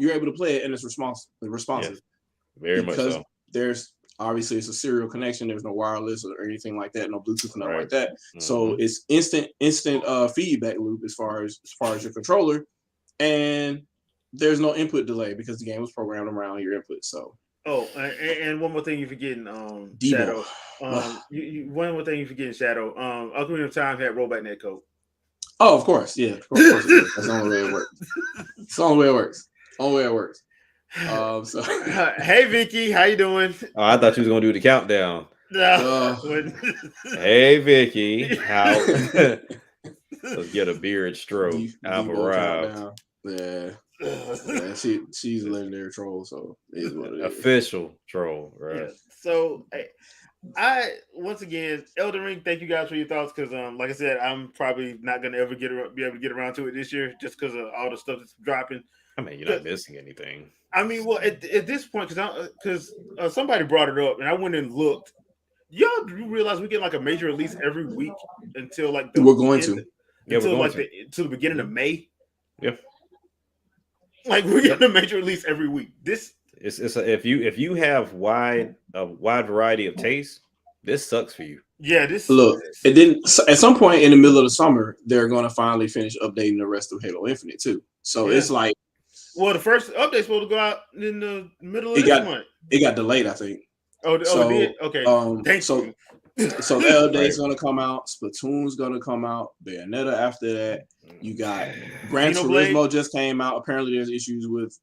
you're able to play it and it's responsive. Yeah, very much so. There's obviously it's a serial connection. There's no wireless or anything like that, no Bluetooth, nothing like that. So it's instant feedback loop as far as your controller, and there's no input delay because the game was programmed around your input. So. Oh, and one more thing you're forgetting, Shadow. One more thing you're forgetting, Shadow. Ocarina of Time had rollback netcode. Oh, of course, yeah. Of course that's the only way it works. It's the only way it works. Only way it works. So. Hey, Vicky, how you doing? Oh, I thought you was gonna do the countdown. No. Hey, Vicky, how? Let's get a beard stroke. I've arrived. Yeah. Yeah, she's a legendary troll, so it is what it is. Official troll, right? Yeah. So I once again, Elden Ring. Thank you guys for your thoughts, because like I said, I'm probably not gonna ever be able to get around to it this year, just because of all the stuff that's dropping. I mean, you're not missing anything. I mean, well, at this point, because somebody brought it up, and I went and looked. Y'all do realize we get like a major release every week until like we're going to the beginning of May. Yep. Like we're getting a major release every week. This is if you have a wide variety of tastes, this sucks for you. Yeah, this look. And then at some point in the middle of the summer, they're going to finally finish updating the rest of Halo Infinite too. So it's like, well, the first update's supposed to go out in the middle of this month. It got delayed, I think. It did? Okay. Thanks. So the update's gonna come out. Splatoon's gonna come out. Bayonetta after that. You got Gran Turismo just came out. Apparently, there's issues with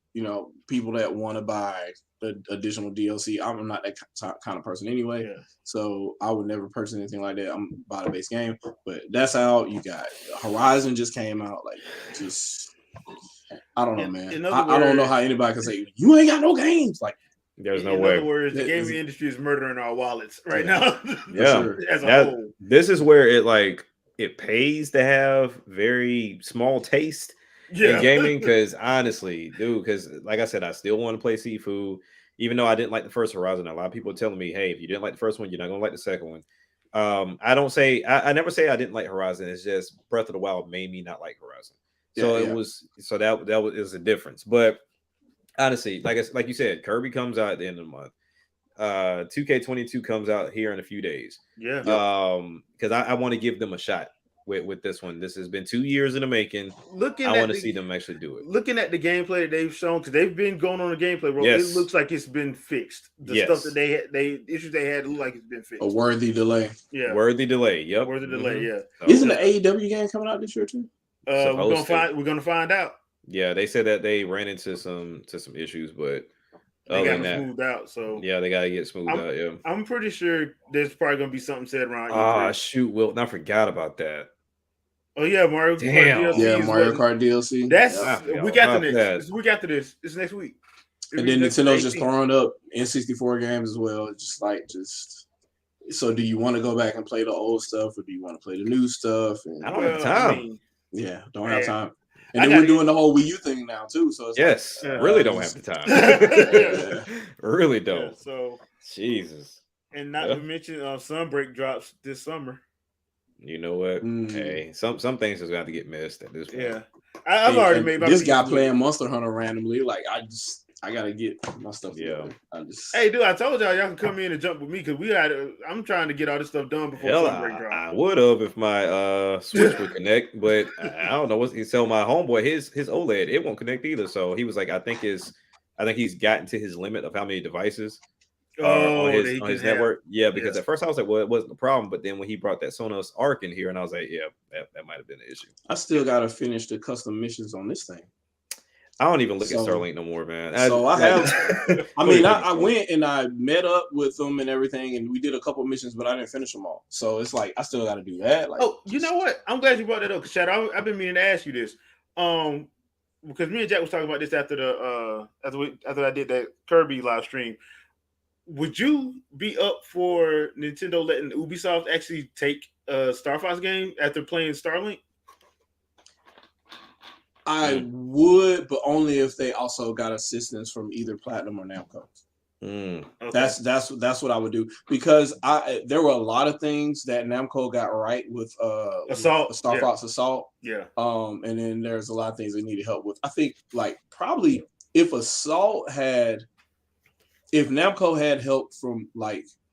people that want to buy the additional DLC. I'm not that kind of person anyway, so I would never purchase anything like that. I'm buy the base game, but that's out. You got Horizon just came out. Like, just I don't know, man. I don't know how anybody can say you ain't got no games. Like, there's no way. In other words, the gaming industry is murdering our wallets right now. Yeah, sure. As a whole. This is where it pays to have very small taste in gaming. Because honestly, dude, because like I said, I still want to play Sifu, even though I didn't like the first Horizon. A lot of people are telling me, hey, if you didn't like the first one, you're not gonna like the second one. I never say I didn't like Horizon. It's just Breath of the Wild made me not like Horizon. So it was that was a difference. But honestly, like you said, Kirby comes out at the end of the month. 2K22 comes out here in a few days. Yeah. Because I want to give them a shot with this one. This has been 2 years in the making. I want to see them actually do it. Looking at the gameplay that they've shown, because they've been going on the gameplay road, it looks like it's been fixed. The stuff that they issues they had look like it's been fixed. A worthy delay. Yeah. Worthy delay. Yep. Worthy delay. Yeah. Isn't the AEW game coming out this year too? We're gonna find out. Yeah, they said that they ran into some issues, but they got smoothed out. So yeah, they gotta get smoothed out. Yeah, I'm pretty sure there's probably gonna be something said around. Ah, shoot, Will, I forgot about that. Oh yeah, Mario Kart DLC. Yeah, Mario Kart DLC. That's week after this. It's week after this. It's next week. And then Nintendo's just throwing up N64 games as well. Just so do you want to go back and play the old stuff or do you want to play the new stuff? And, I don't have time. Don't have time. And then we're doing the whole Wii U thing now too. So it's really don't have the time. Really don't. Yeah, so Jesus. And not to mention Sunbreak drops this summer. You know what? Hey, some things is going to get missed at this point. Yeah, I've already made my this guy playing Monster Hunter randomly. Like I gotta get my stuff. Yeah. Hey, dude, I told y'all can come in and jump with me because I'm trying to get all this stuff done before Sunbreak drops. I would have if my Switch would connect, but I don't know what he tell my homeboy his OLED it won't connect either. So he was like, I think he's gotten to his limit of how many devices. On his network, because at first I was like, well, it wasn't a problem, but then when he brought that Sonos Arc in here, and I was like, yeah, that might have been an issue. I still gotta finish the custom missions on this thing. I don't even look at Starlink no more, man. I went and I met up with them and everything, and we did a couple missions, but I didn't finish them all. So it's like I still got to do that. Like, you know what? I'm glad you brought that up, Shadow. I've been meaning to ask you this, because me and Jack was talking about this after I did that Kirby live stream. Would you be up for Nintendo letting Ubisoft actually take a Star Fox game after playing Starlink? I would, but only if they also got assistance from either Platinum or Namco. Okay. That's what I would do, because there were a lot of things that Namco got right with Assault, Star Fox Assault. Yeah. And then there's a lot of things they needed help with. I think probably if Namco had help from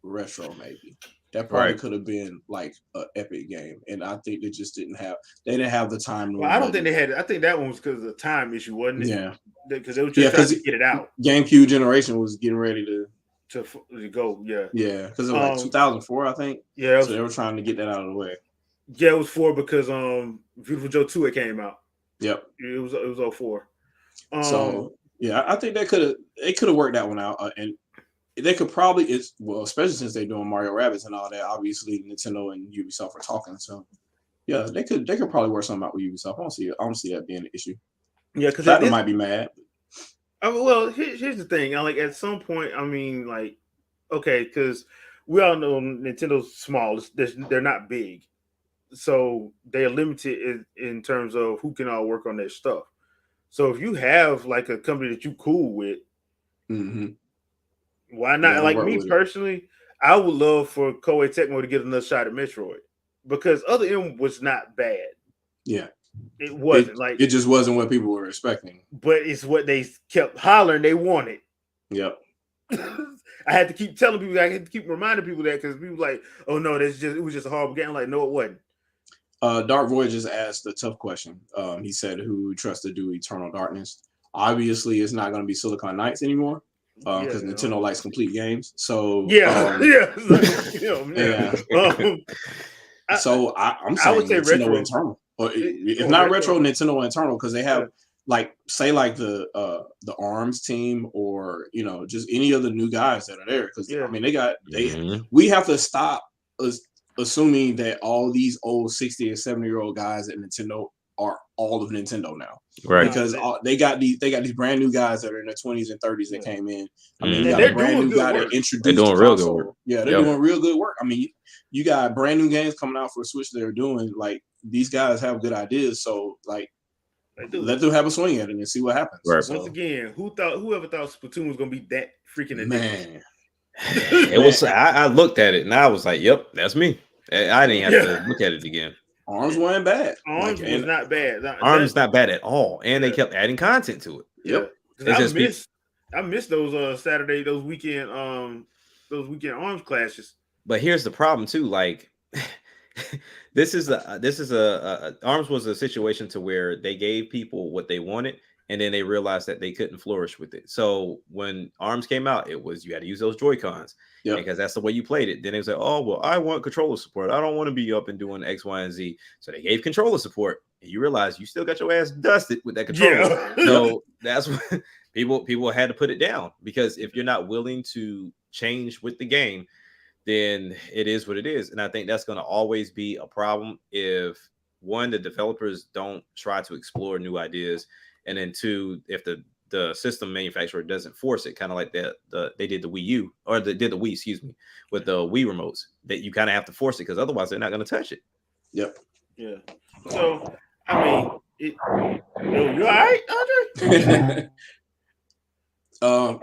Retro, maybe that probably could have been like an epic game. And I think they just didn't have the time. Well, I don't think they had it. I think that one was because of the time issue, wasn't it? Yeah, because they were just trying to get it out. GameCube generation was getting ready to go. Yeah, because it was 2004, I think. Yeah, so they were trying to get that out of the way. Yeah, it was 4 because Beautiful Joe 2 came out. Yep, it was 04. So yeah, I think they could have worked that one out, and they could probably especially since they're doing Mario Rabbids and all that. Obviously, Nintendo and Ubisoft are talking, so yeah, they could probably work something out with Ubisoft. I don't see that being an issue. Yeah, because that might be mad. Well, here's the thing. At some point, okay, because we all know Nintendo's small. They're not big, so they are limited in terms of who can all work on their stuff. So if you have a company that you cool with, why not? Me personally, I would love for Koei Tecmo to get another shot at Metroid, because Other M was not bad. Yeah, it wasn't it just wasn't what people were expecting. But it's what they kept hollering they wanted. Yep. I had to keep telling people. I had to keep reminding people that, because people like, oh no, it was just a horrible game. No, it wasn't. Dark Void just asked a tough question. He said, "Who trusts to do Eternal Darkness?" Obviously, it's not going to be Silicon Knights anymore, because Nintendo likes complete games. So so I'm saying Nintendo retro. Internal, or if not retro, Nintendo Internal, because they have the ARMS team, or just any of the new guys that are there. Because we have to stop assuming that all these old 60 and 70-year-old guys at Nintendo are all of Nintendo now, right? Because they got these brand new guys that are in their 20s and 30s that came in. You got a brand new guy that introduced. They're doing real good work. Yeah, they're doing real good work. You got brand new games coming out for Switch. They're doing these guys have good ideas. So let them have a swing at it and see what happens. Right. So, once again, whoever thought Splatoon was gonna be that freaking addictive? Man. It was. I looked at it and I was like, "Yep, that's me." I didn't have to look at it again. Arms weren't bad. Arms was not bad. Arms not bad at all, and they kept adding content to it. Yep. I miss those Saturday, those weekend arms classes. But here's the problem too. Like, this is a arms was a situation to where they gave people what they wanted, and then they realized that they couldn't flourish with it. So when arms came out, it was you had to use those Joy-Cons because that's the way you played it. Then they was like, oh well, I want controller support. I don't want to be up and doing X, Y, and Z. So they gave controller support, and you realize you still got your ass dusted with that controller. Yeah. So that's what people had to put it down, because if you're not willing to change with the game, then it is what it is. And I think that's going to always be a problem if, one, the developers don't try to explore new ideas, and then two, if the system manufacturer doesn't force it, kind of like they did the Wii U, or they did the Wii, excuse me, with the Wii remotes, that you kind of have to force it, because otherwise they're not going to touch it. Yep. Yeah. So, I mean, you all right, Andre? I'll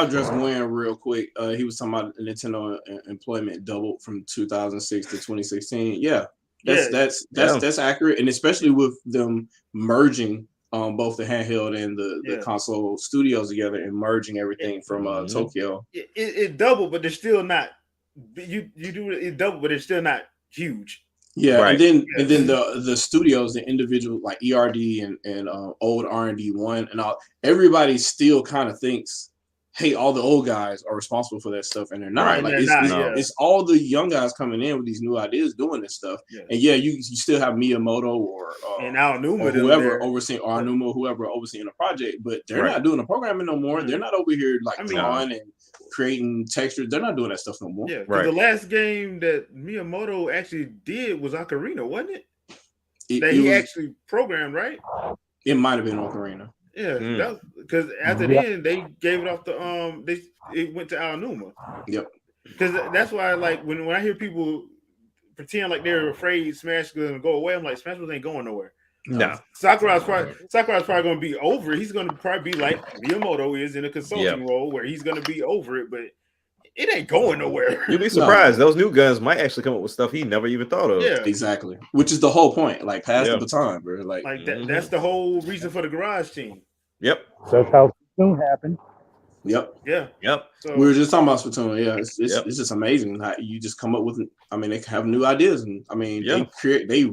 address Wayne real quick. He was talking about Nintendo employment doubled from 2006 to 2016. Yeah, that's accurate, and especially with them merging both the handheld and the console studios together and merging everything from Tokyo. It doubled, but they're still not. You do it doubled, but it's still not huge. Yeah, right. and then the studios, the individual like ERD and old R&D1 and all, everybody still kind of thinks, hey, all the old guys are responsible for that stuff, and they're not. Right, like it's all the young guys coming in with these new ideas doing this stuff. Yeah. And you still have Miyamoto or and Aonuma, whoever overseeing whoever overseeing the project, but they're not doing the programming no more. Mm-hmm. They're not over here drawing and creating textures. They're not doing that stuff no more. Yeah, right. The last game that Miyamoto actually did was Ocarina, wasn't it? He actually programmed, right? It might have been Ocarina. Yeah, because after then they gave it off it went to Aonuma. Yep. Because that's why, like, when I hear people pretend like they're afraid Smash is gonna go away, I'm like, Smash Bros. Ain't going nowhere. No. Sakurai's probably gonna be over it. He's gonna probably be like Miyamoto is in a consulting role, where he's gonna be over it, but it ain't going nowhere. You'd be surprised. Those new guns might actually come up with stuff he never even thought of. Yeah, exactly. Which is the whole point. Like, pass the baton, bro. Like that's the whole reason for the garage team. Yep. So that's how Splatoon happened. Yep. Yeah. Yep. So, we were just talking about Splatoon. Yeah, it's just amazing how you just come up with. I mean, they have new ideas, and I mean, they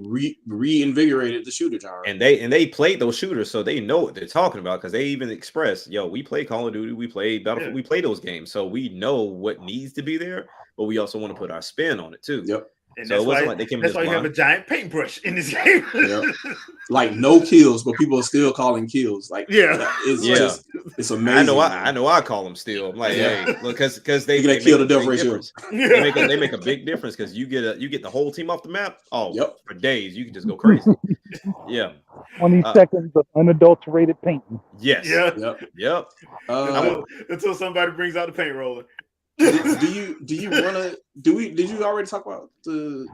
reinvigorated the shooter genre. And they played those shooters, so they know what they're talking about, because they even expressed, we play Call of Duty, we play Battlefield, we play those games, so we know what needs to be there, but we also want to put our spin on it too. Yep. And so that's why you have a giant paintbrush in this game. Like no kills, but people are still calling kills. Like it's amazing. I know. I call them still. I'm like, hey, look, because they kill the death ratio. They make a big difference, because you get the whole team off the map. Oh, for days you can just go crazy. 20 seconds of unadulterated painting. Yes. Yep. Until somebody brings out the paint roller. Did you already talk about the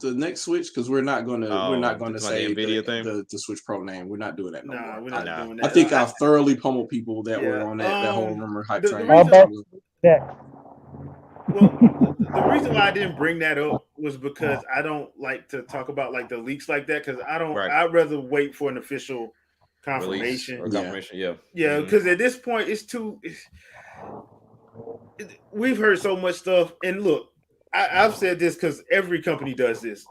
next Switch? Because we're not going to say the Switch Pro name. We're not doing that. No, we're not doing that. I think I've thoroughly pummeled people that were on that whole rumor hype train. Well, the reason why I didn't bring that up was because I don't like to talk about like the leaks like that, because I'd rather wait for an official confirmation. Yeah, because at this point we've heard so much stuff, and look, I've said this because every company does this.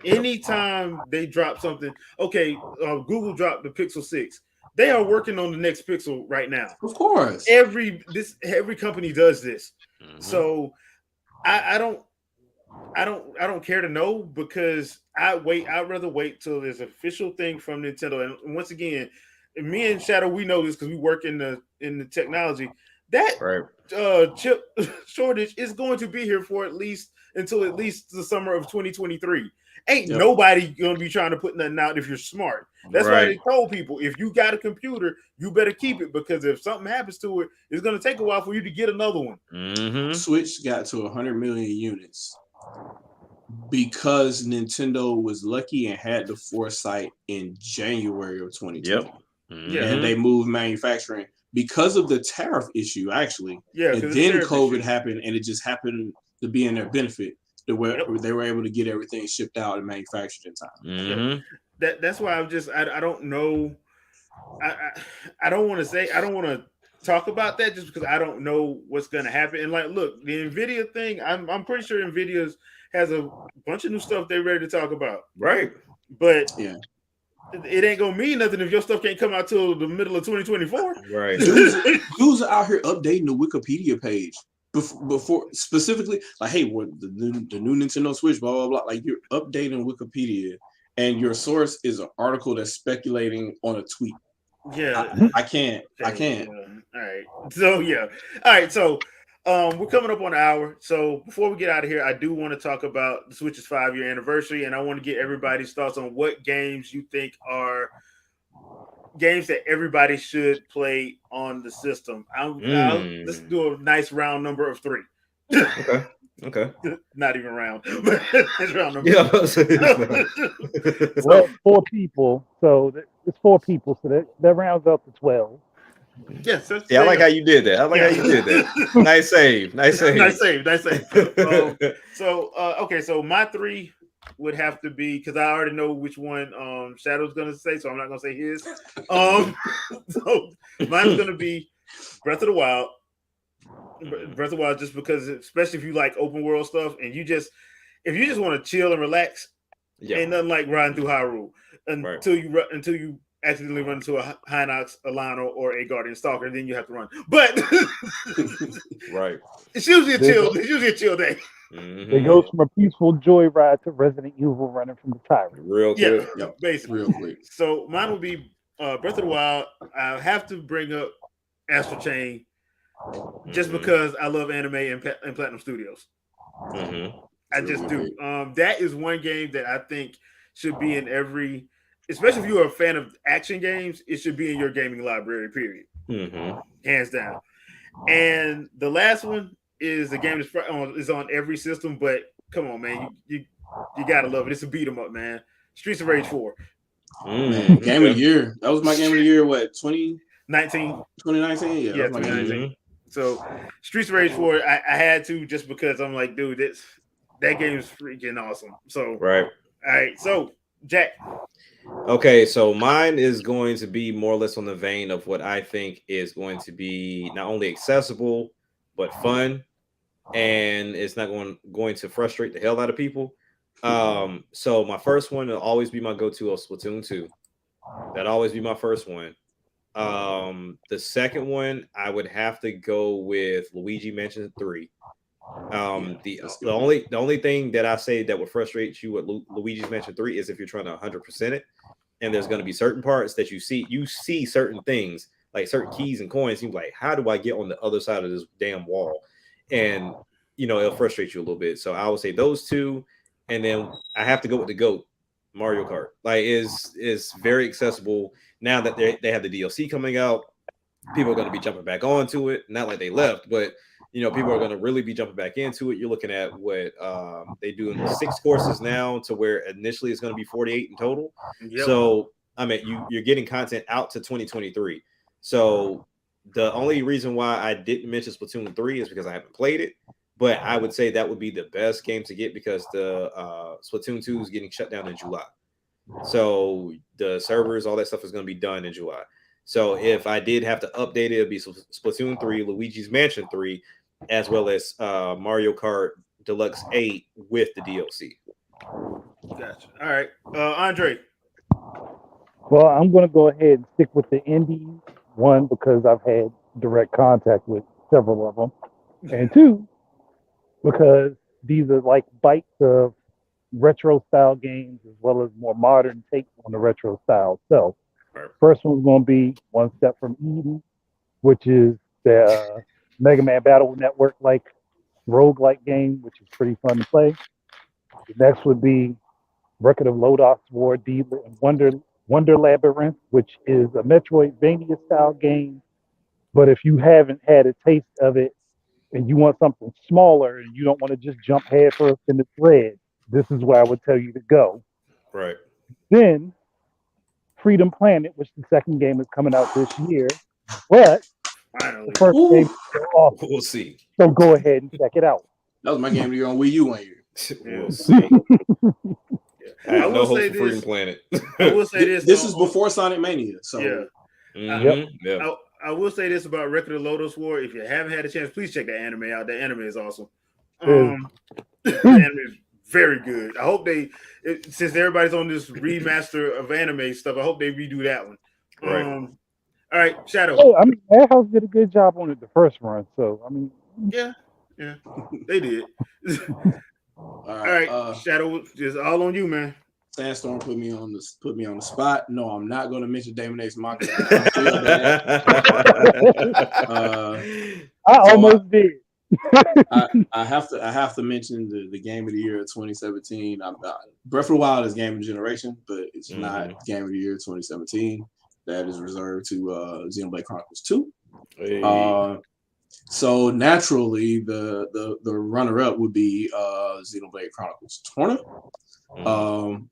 Anytime they drop something, Google dropped the Pixel 6. They are working on the next Pixel right now. Of course, every company does this. Mm-hmm. So I don't care to know, because I'd rather wait till there's an official thing from Nintendo. And once again, me and Shadow, we know this because we work in the technology. That chip shortage is going to be here for until at least the summer of 2023. Ain't nobody going to be trying to put nothing out if you're smart. That's why they told people, if you got a computer, you better keep it, because if something happens to it, it's going to take a while for you to get another one. Mm-hmm. Switch got to 100 million units because Nintendo was lucky and had the foresight in January of 2020. Yep. Mm-hmm. And they moved manufacturing because of the tariff issue, actually. Yeah. And then COVID happened, and it just happened to be in their benefit. they were able to get everything shipped out and manufactured in time. Mm-hmm. That's why I'm just I don't know. I don't want to talk about that just because I don't know what's going to happen. And like, look, the Nvidia thing, I'm pretty sure Nvidia has a bunch of new stuff they're ready to talk about. Right. But it ain't gonna mean nothing if your stuff can't come out till the middle of 2024. Right. Dudes are out here updating the Wikipedia page before specifically, like, hey, what the new Nintendo Switch, blah blah blah. Like, you're updating Wikipedia, and your source is an article that's speculating on a tweet. Yeah, I can't. Yeah. All right. So we're coming up on an hour. So before we get out of here, I do want to talk about the Switch's 5-year anniversary, and I want to get everybody's thoughts on what games you think are games that everybody should play on the system. Let's do a nice round number of 3. Okay. Not even round, but it's round number. Yeah. Well, 4 people, so it's 4 people, so that rounds up to 12. Yes. I like how you did that. Nice save. Nice save. So my 3 would have to be, because I already know which one Shadow's gonna say, so I'm not gonna say his. So mine's gonna be Breath of the Wild. Breath of the Wild, just because, especially if you like open world stuff, and if you just want to chill and relax, ain't nothing like riding through Hyrule until you accidentally run into a Hinox, a Lino, or a Guardian Stalker, then you have to run. But right, it's usually a chill day. Mm-hmm. It goes from a peaceful joyride to Resident Evil running from the tyrant. Real quick, basically. Real quick. So mine will be Breath of the Wild. I have to bring up Astral Chain. Just because I love anime and Platinum Studios. I just do. That is one game that I think should be in every, especially if you're a fan of action games, it should be in your gaming library, period. Hands down. And the last one is a game that's is on every system, but come on, man. You gotta love it. It's a beat 'em up, man. Streets of Rage 4. Man, game of the year. That was my game of the year, what, 2019? 2019? Yeah, that was my game of the year. So Streets of Rage 4, I had to, just because I'm like, dude, that game is freaking awesome. So right. All right. So Jack. Okay, so mine is going to be more or less on the vein of what I think is going to be not only accessible but fun, and it's not going to frustrate the hell out of people. So my first one will always be my go-to of Splatoon 2. That'll always be my first one. The second one, I would have to go with Luigi Mansion 3. The only thing that I say that would frustrate you with Luigi's Mansion 3 is if you're trying to 100% it, and there's going to be certain parts that you see certain things, like certain keys and coins. You're like, how do I get on the other side of this damn wall? And it'll frustrate you a little bit. So I would say those 2, and then I have to go with the GOAT, Mario Kart. Like, is very accessible now that they have the DLC coming out. People are going to be jumping back onto it. Not like they left, but people are going to really be jumping back into it. You're looking at what they do in 6 courses now, to where initially it's going to be 48 in total. Yep. So I mean, you're getting content out to 2023. So the only reason why I didn't mention Splatoon 3 is because I haven't played it. But I would say that would be the best game to get, because the Splatoon 2 is getting shut down in July. So the servers, all that stuff is going to be done in July. So if I did have to update it, it'd be Splatoon 3, Luigi's Mansion 3, as well as Mario Kart Deluxe 8 with the DLC. Gotcha. All right. Andre. Well, I'm going to go ahead and stick with the indie one, because I've had direct contact with several of them. And 2, because these are like bites of retro style games as well as more modern takes on the retro style. So first one's going to be One Step from Eden, which is the Mega Man Battle Network like roguelike game, which is pretty fun to play. The next would be Record of Lodoss War D Wonder Labyrinth, which is a Metroidvania style game. But if you haven't had a taste of it and you want something smaller and you don't want to just jump headfirst in the thread, this is where I would tell you to go. Right. Then Freedom Planet, which the second game is coming out this year, but finally, the first game is awesome. We'll see. So go ahead and check it out. That was my game of the year on Wii U one year. We'll see. I have no hope for Freedom Planet. I will say this. This is before Sonic Mania, so yeah. I will say this about Record of Lodoss War. If you haven't had a chance, please check that anime out. That anime is awesome. The anime is very good. I hope since everybody's on this remaster of anime stuff, I hope they redo that one. Right. All right, Shadow. Oh, I mean, Madhouse did a good job on it the first run, so I mean, yeah, they did. All right, Shadow, just all on you, man. Sandstorm put me on the spot. No, I'm not going to mention Damon X Machina. I almost did. I have to mention the game of the year of 2017. Breath of the Wild is game of the generation, but it's not game of the year 2017. That is reserved to Xenoblade Chronicles 2. Hey. So naturally, the runner-up would be Xenoblade Chronicles 20,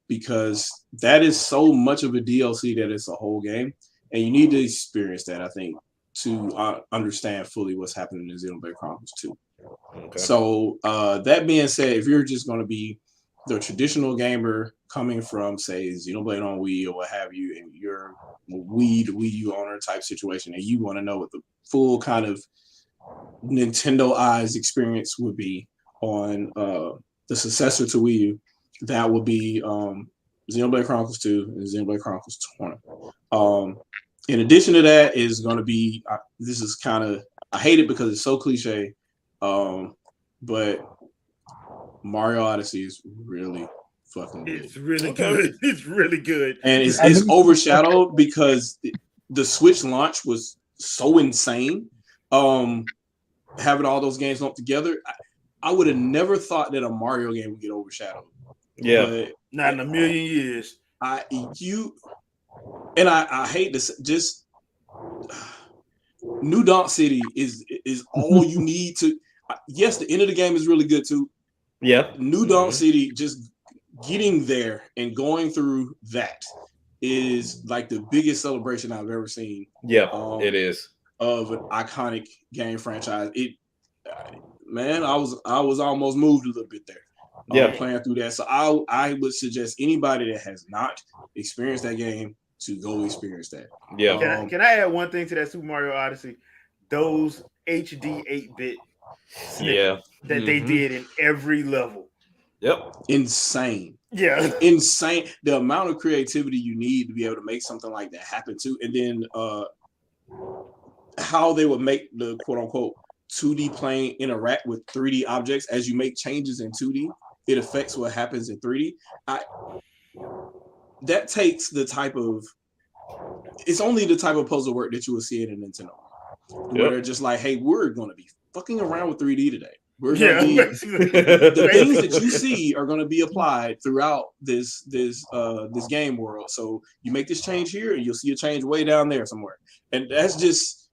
because that is so much of a DLC that it's a whole game, and you need to experience that, I think, to understand fully what's happening in Xenoblade Chronicles 2. Okay. So that being said, if you're just going to be the traditional gamer coming from, say, Xenoblade on Wii or what have you, and you're Wii U owner type situation, and you want to know what the full kind of Nintendo eyes experience would be on the successor to Wii U, that would be Xenoblade Chronicles 2 and Xenoblade Chronicles 20. In addition to that is going to be, this is kind of, I hate it because it's so cliche, but Mario Odyssey is really fucking good. It's really good. It's really good. And it's overshadowed because the Switch launch was so insane. Having all those games lumped together, I would have never thought that a Mario game would get overshadowed. Yeah. But not in a million years. I hate this. Just New Donk City is all you need to. Yes, the end of the game is really good too. Yeah. New Donk City, just getting there and going through that is like the biggest celebration I've ever seen. Yeah, it is. Of an iconic game franchise. Man, I was almost moved a little bit there. Playing through that. So I would suggest anybody that has not experienced that game to go experience that. Yeah. Can I add one thing to that Super Mario Odyssey? Those HD 8-bit that they did in every level. Yep. Insane. Yeah. Insane. The amount of creativity you need to be able to make something like that happen too. And then how they would make the quote unquote 2D plane interact with 3D objects as you make changes in 2D, it affects what happens in 3D. That takes it's only the type of puzzle work that you will see in a Nintendo. Where they're just like, hey, we're going to be fucking around with 3D today. We're going to be, the things that you see are going to be applied throughout this game world. So you make this change here and you'll see a change way down there somewhere. And that's just,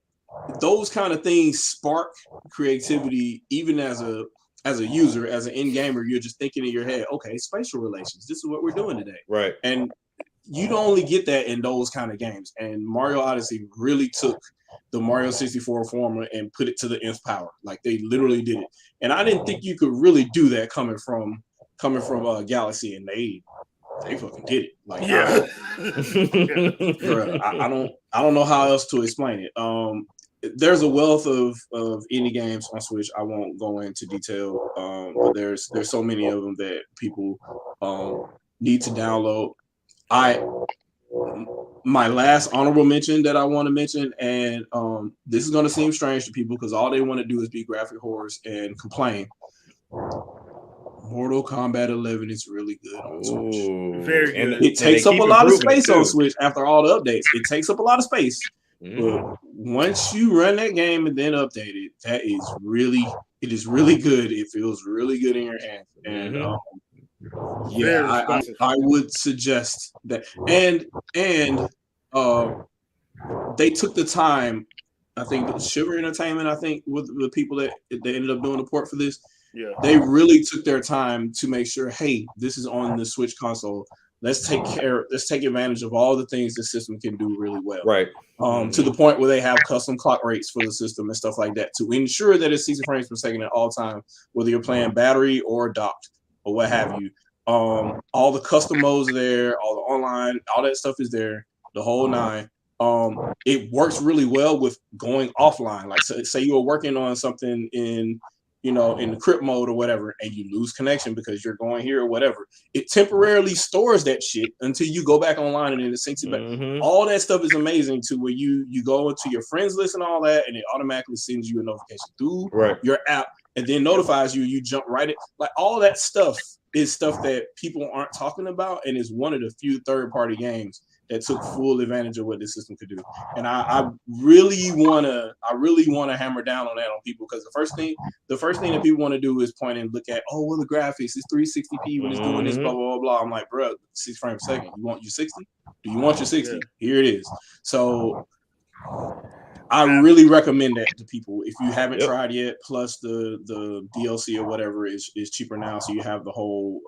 those kind of things spark creativity, even as a user, as an end gamer. You're just thinking in your head, okay, spatial relations, this is what we're doing today. Right. And you don't only get that in those kind of games. And Mario Odyssey really took the Mario 64 formula and put it to the nth power. Like, they literally did it. And I didn't think you could really do that coming from Galaxy, and they fucking did it. Like, I don't know how else to explain it. There's a wealth of indie games on Switch. I won't go into detail, but there's so many of them that people need to download. My last honorable mention that I want to mention, and this is going to seem strange to people because all they want to do is be graphic horrors and complain. Mortal Kombat 11 is really good on Switch. Ooh, very good. It takes up a lot of space on Switch after all the updates. It takes up a lot of space. But once you run that game and then update it, it is really good. It feels really good in your hands. And I would suggest that. And they took the time, I think Shiver Entertainment, with the people that they ended up doing the port for this. Yeah. They really took their time to make sure, hey, this is on the Switch console. Let's take advantage of all the things the system can do really well. Right. To the point where they have custom clock rates for the system and stuff like that to ensure that it's 60 frames per second at all times, whether you're playing battery or docked. or what have you. All the custom modes are there, all the online, all that stuff is there, the whole nine. It works really well with going offline. Like say you were working on something in the crypt mode or whatever, and you lose connection because you're going here or whatever. It temporarily stores that shit until you go back online, and then it syncs it back. All that stuff is amazing to where you go into your friends list and all that, and it automatically sends you a notification through your app, and then notifies you. You jump right in. Like all that stuff is stuff that people aren't talking about, and is one of the few third-party games that took full advantage of what this system could do. And I really wanna hammer down on that on people, because the first thing that people want to do is point and look at, oh well, the graphics is 360p when it's doing this, blah blah blah blah. I'm like, bro, 6 frames a second. You want your 60? Do you want your 60? Here it is. So I really recommend that to people if you haven't tried yet. Plus the DLC or whatever is cheaper now, so you have the whole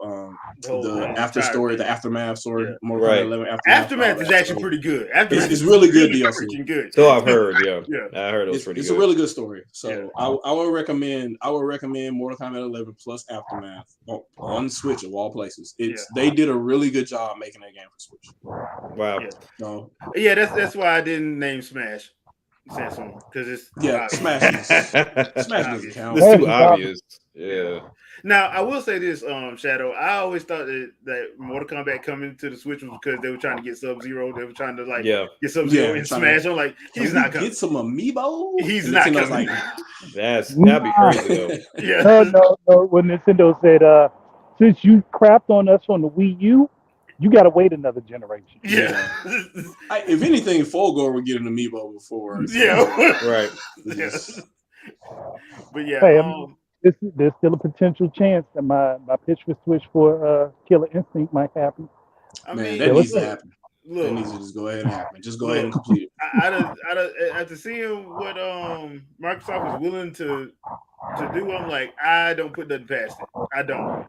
the after story, the aftermath story. Mortal Kombat 11 aftermath is actually pretty good. It's really good DLC. Good. So I've heard. I heard it was pretty good. It's a really good story. So I would recommend Mortal Kombat 11 plus Aftermath on Switch of all places. They did a really good job making that game for Switch. Wow. So that's why I didn't name Smash. Samsung, because it's Smash doesn't count. It's too obvious. Yeah. Now I will say this, Shadow. I always thought that Mortal Kombat coming to the Switch was because they were trying to get Sub-Zero. They were trying to get Sub-Zero in Smash. I'm like, he's not coming. Get some amiibo. He's not coming. That'd be crazy though. No. When Nintendo said, since you crapped on us on the Wii U, you got to wait another generation. Yeah. If anything, Fulgore would get an amiibo before. So. Right. But yeah. Hey, there's still a potential chance that my pitch for Switch for Killer Instinct might happen. I mean, that needs to happen. Look, that needs to just go ahead and happen. Just go ahead and complete it. After seeing what Microsoft is willing to do, I'm like, I don't put nothing past it. I don't.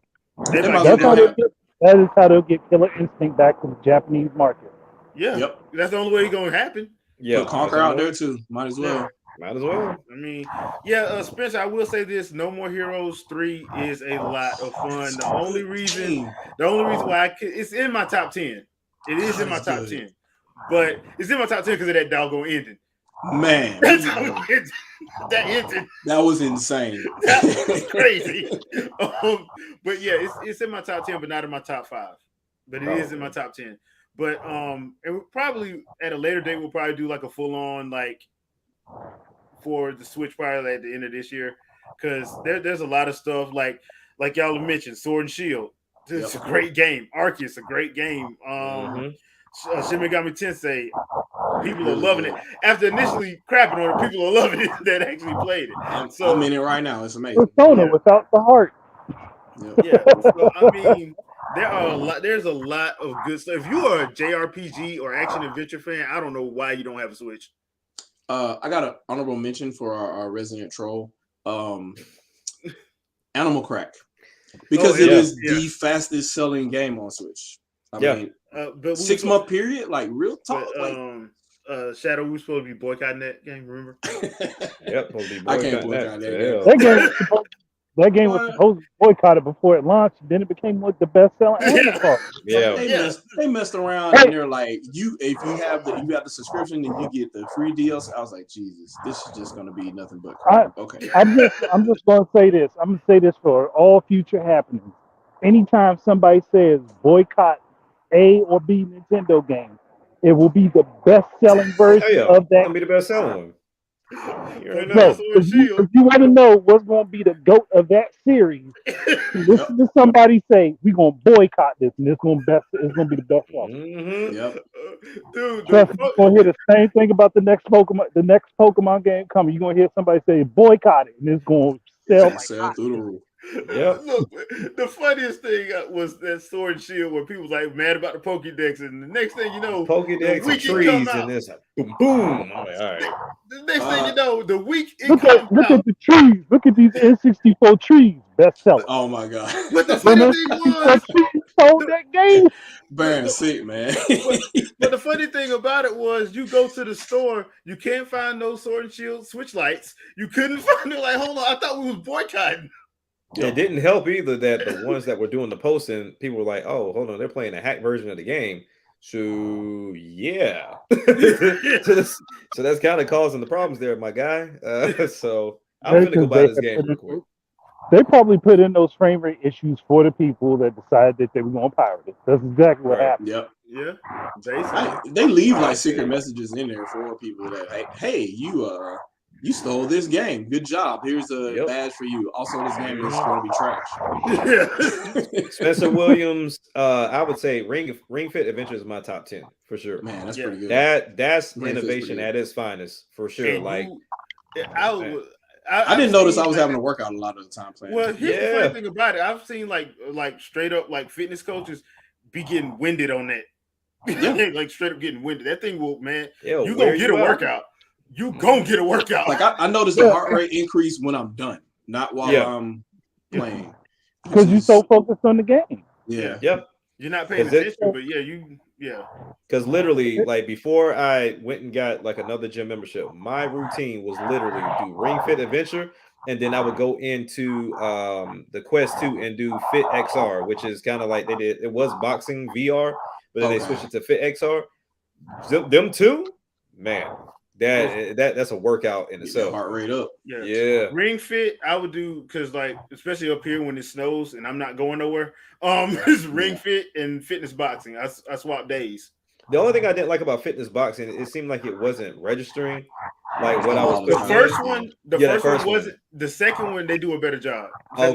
That is how they'll get Killer Instinct back to the Japanese market. Yeah. Yep. That's the only way it's going to happen. Yeah. Put Conquer out there too. Might as well. I mean, Spencer, I will say this: No More Heroes 3 is a lot of fun. The only reason why it's in my top 10. It is in my top 10. But it's in my top 10 because of that doggone ending. Man. That ending. That was insane. That was crazy. But yeah, it's in my top 10, but not in my top 5. But it is in my top 10. But and we'll probably at a later date we'll probably do like a full on for the Switch probably at the end of this year, because there's a lot of stuff like y'all have mentioned, Sword and Shield. It's a great game. Arceus, a great game. Shin Megami Tensei, people are loving it. After initially crapping on it, people are loving it that actually played it. I'm in it right now. It's amazing. Persona without the heart. So I mean, there's a lot of good stuff. If you are a JRPG or action adventure fan, I don't know why you don't have a Switch. I got an honorable mention for our resident troll, Animal Crack, because it is the fastest selling game on Switch. I mean, but 6 month period, like real talk. Shadow, we were supposed to be boycotting that game. Remember? I can't boycott that. That game was supposed to be boycotted before it launched. Then it became like the best selling anime card. They messed around and they're like, if you have the subscription, then you get the free DLC. I was like, Jesus, this is just gonna be nothing but crap. Okay. I'm just gonna say this. I'm gonna say this for all future happenings. Anytime somebody says boycott A or B Nintendo game, it will be the best selling version of that. It'll be the best selling one. If you want to know what's going to be the GOAT of that series, listen to somebody say we're going to boycott this, and it's going to be the best one. Dude, trust me, you're going to hear the same thing about the next Pokemon game coming. You're going to hear somebody say boycott it, and it's going to sell through the roof. Look, the funniest thing was that Sword and Shield where people was like mad about the Pokédex, and the next thing you know, Pokédex and trees and this boom boom. All right. The next thing you know, the week look at the trees. Look at these N64 trees. Best seller. Oh my god! But the funny thing was, sold that game. Burn sick, man. but the funny thing about it was, you go to the store, you can't find no Sword and Shield Switch lights. You couldn't find it. Like, hold on, I thought we was boycotting. It didn't help either that the ones that were doing the posting, people were like, "Oh, hold on, they're playing a hack version of the game." So yeah, so that's kind of causing the problems there, my guy. So I'm gonna go buy this game real quick. They probably put in those frame rate issues for the people that decided that they were going to pirate it. That's exactly what happened. Yep. Yeah. Basically. They leave like secret messages in there for people that hey, you stole this game. Good job. Here's a badge for you. Also, this game is going to be trash. Spencer Williams, I would say Ring Fit Adventure is my top 10 for sure. Man, that's pretty good. That's innovation at its finest for sure. Like I didn't notice I was having to work out a lot of the time playing. Well, here's the funny thing about it. I've seen like straight up like fitness coaches be getting winded on that. Yeah. Like straight up getting winded. That thing will, man. You gonna get a workout. You gonna get a workout. Like I noticed the heart rate increase when I'm done, not while I'm playing. Because you're so focused on the game. Yeah. Yep. You're not paying attention, but Because literally, like before I went and got like another gym membership, my routine was literally do Ring Fit Adventure, and then I would go into the Quest 2 and do Fit XR, which is kind of like it was boxing VR, but then they switched it to Fit XR. Them two, man, that's a workout in itself. Heart rate up. Yeah. Ring Fit, I would do because like especially up here when it snows and I'm not going nowhere. It's Ring Fit and fitness boxing. I swap days. The only thing I didn't like about fitness boxing, it seemed like it wasn't registering like what I was. The first one wasn't. The second one they do a better job. They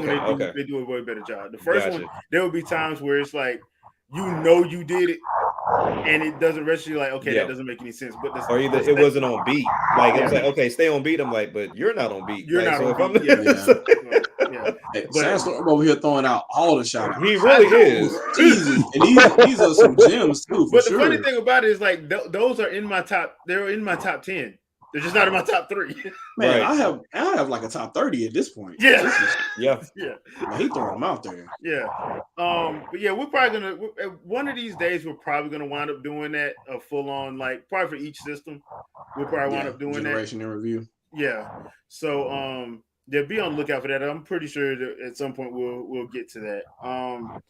do a way better job. The first one, there will be times where it's like you did it, and it doesn't register. Like, okay, that doesn't make any sense. But or either it wasn't on beat. Like it was like, okay, stay on beat. I'm like, but you're not on beat. You're like, not on beat. Hey, Sandstorm over here throwing out all the shout outs. He really is. Jesus. And these are some gems too. But the funny thing about it is like those are in my top. They're in my top 10. They're just not in my top 3. Man, right. I have like a top 30 at this point. Yeah. He throwing them out there. Yeah. But yeah, we're probably gonna one of these days we're probably gonna wind up doing that a full on like probably for each system. We'll probably wind up doing generation that. in review. Yeah. So be on the lookout for that. I'm pretty sure that at some point we'll get to that. All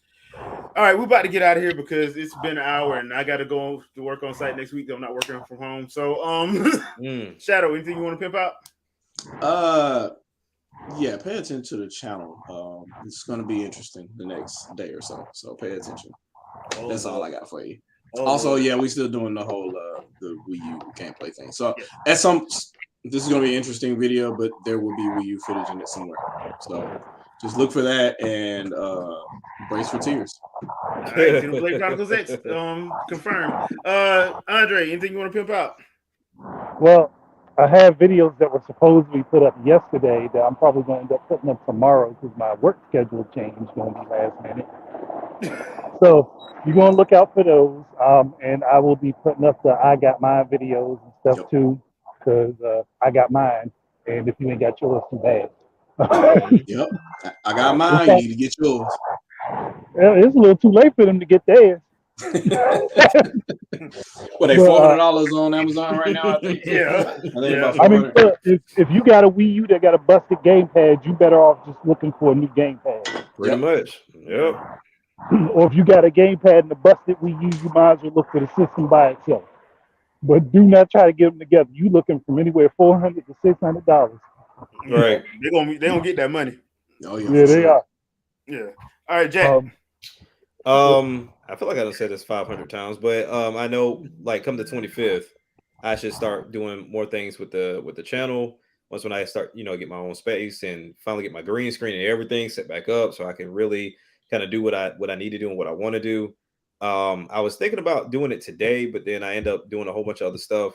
right, we're about to get out of here because it's been an hour and I got to go to work on site next week. I'm not working from home. So, Shadow, anything you want to pimp out? Yeah, pay attention to the channel. It's going to be interesting the next day or so. So pay attention. That's all I got for you. Also, we still doing the whole the Wii U gameplay thing. So this is going to be an interesting video, but there will be Wii U footage in it somewhere. So just look for that and brace for tears. All right, Xenoblade Chronicles X, confirmed. Andre, anything you want to pimp out? Well, I have videos that were supposed to be put up yesterday that I'm probably going to end up putting up tomorrow because my work schedule changed going to be last minute. So you're going to look out for those, and I will be putting up the I Got Mine videos and stuff too, because I got mine, and if you ain't got yours, too bad. Yep, I got mine. You need to get yours. It's a little too late for them to get theirs. Well, they $400 on Amazon right now. I think. I mean, if you got a Wii U that got a busted gamepad, you better off just looking for a new gamepad. Pretty much. Yep. Or if you got a gamepad and a busted Wii U, you might as well look for the system by itself. But do not try to get them together. You looking from anywhere $400 to $600. Right. They gonna get that money. Oh yeah, they are. Yeah. All right, Jack. I feel like I done said this 500 times, but I know like come the 25th, I should start doing more things with the channel. Once when I start, get my own space and finally get my green screen and everything set back up, so I can really kind of do what I need to do and what I want to do. I was thinking about doing it today, but then I end up doing a whole bunch of other stuff.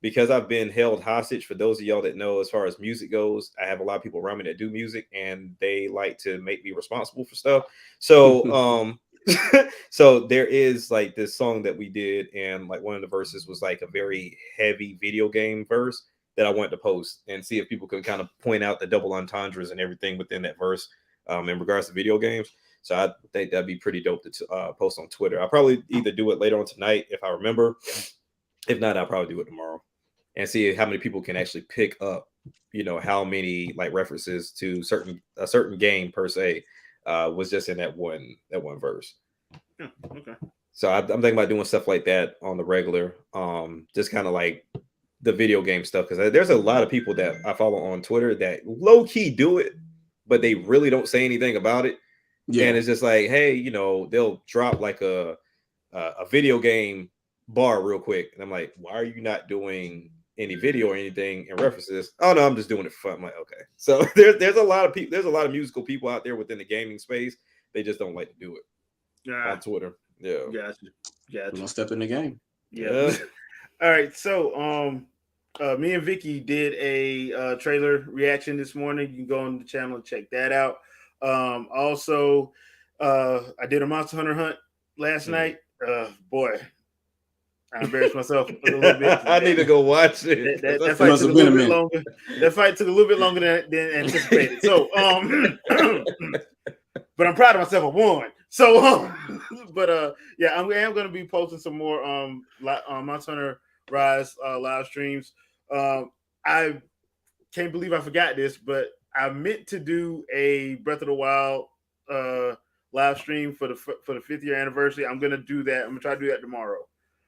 Because I've been held hostage, for those of y'all that know, as far as music goes, I have a lot of people around me that do music and they like to make me responsible for stuff. So, so there is like this song that we did, and like one of the verses was like a very heavy video game verse that I wanted to post and see if people could kind of point out the double entendres and everything within that verse in regards to video games. So I think that'd be pretty dope to post on Twitter. I'll probably either do it later on tonight if I remember. If not, I'll probably do it tomorrow and see how many people can actually pick up how many like references to a certain game per se was just in that one verse. Yeah, okay. So I'm thinking about doing stuff like that on the regular, just kind of like the video game stuff, because there's a lot of people that I follow on Twitter that low key do it, but they really don't say anything about it. Yeah. And it's just like, hey, they'll drop like a video game bar real quick, and I'm like, why are you not doing any video or anything in references? Oh no, I'm just doing it for fun. I'm like, okay. So there's a lot of people, there's a lot of musical people out there within the gaming space. They just don't like to do it on Twitter. Yeah. Gotcha. We're gonna step in the game. Yeah. All right. So me and Vicky did a trailer reaction this morning. You can go on the channel and check that out. Also, I did a Monster Hunter hunt last night. Boy, I embarrassed myself a little bit. I need to go watch it. That fight took a little bit longer. That fight took a little bit longer than anticipated. So, but I'm proud of myself. I won. So, yeah, I am going to be posting some more Monster Hunter Rise live streams. I can't believe I forgot this, but I meant to do a Breath of the Wild live stream for the 5th year anniversary. I'm gonna do that. I'm gonna try to do that tomorrow.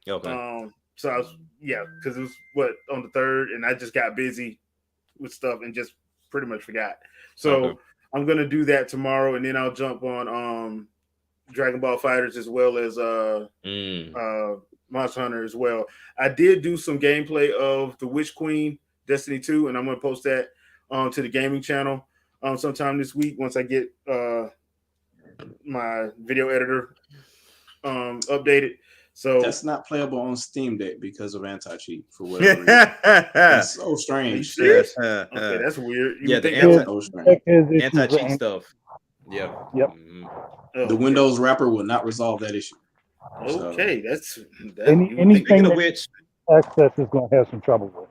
Okay. So I was because it was on the 3rd, and I just got busy with stuff and just pretty much forgot. So I'm gonna do that tomorrow, and then I'll jump on Dragon Ball Fighters as well as Monster Hunter as well. I did do some gameplay of the Witch Queen Destiny 2, and I'm gonna post that to the gaming channel sometime this week once I get my video editor updated. So that's not playable on Steam Deck because of anti-cheat for whatever reason. That's so strange. Okay, that's weird. The anti-cheat stuff. Yeah. Yep. The Windows wrapper will not resolve that issue. Okay, that's anything that which access is going to have some trouble with.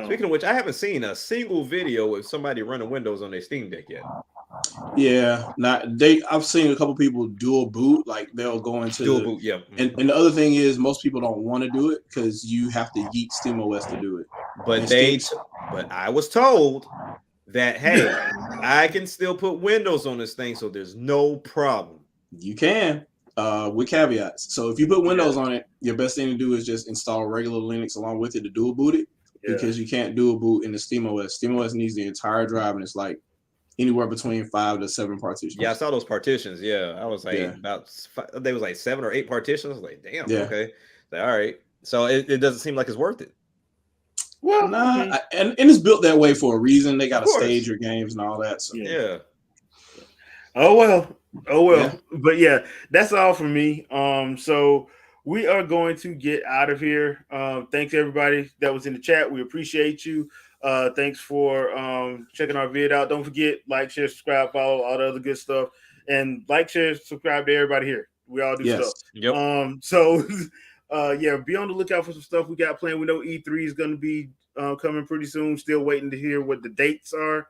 Speaking of which, I haven't seen a single video with somebody running Windows on their Steam Deck yet. Yeah, I've seen a couple people dual boot, like they'll go into dual boot. Yeah, and the other thing is most people don't want to do it because you have to yeet SteamOS to do it. But I was told that hey, I can still put Windows on this thing, so there's no problem. You can, with caveats. So if you put Windows on it, your best thing to do is just install regular Linux along with it to dual boot it. Because you can't dual boot in the SteamOS. SteamOS needs the entire drive, and it's like anywhere between 5 to 7 partitions. Yeah, I saw those partitions. Yeah, I was like there was like 7 or 8 partitions. I was like, damn, okay, like, all right. So it doesn't seem like it's worth it. Well, and it's built that way for a reason. They got to stage your games and all that. So. Yeah. Oh well. Yeah. But yeah, that's all from me. So we are going to get out of here. Thanks everybody that was in the chat. We appreciate you. Thanks for checking our vid out. Don't forget, like, share, subscribe, follow, all the other good stuff. And like, share, subscribe to everybody here. We all do stuff. Yep. So be on the lookout for some stuff we got planned. We know E3 is going to be coming pretty soon. Still waiting to hear what the dates are.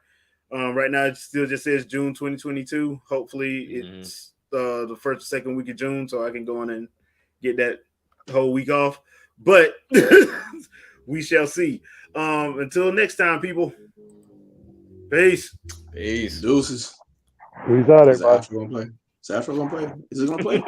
Right now, it still just says June 2022. Hopefully, it's the first or second week of June, so I can go in and get that whole week off. But we shall see. Until next time, people. Peace. Deuces. Who's out there, Is Afro gonna play? Is Afro gonna play? Is it gonna play?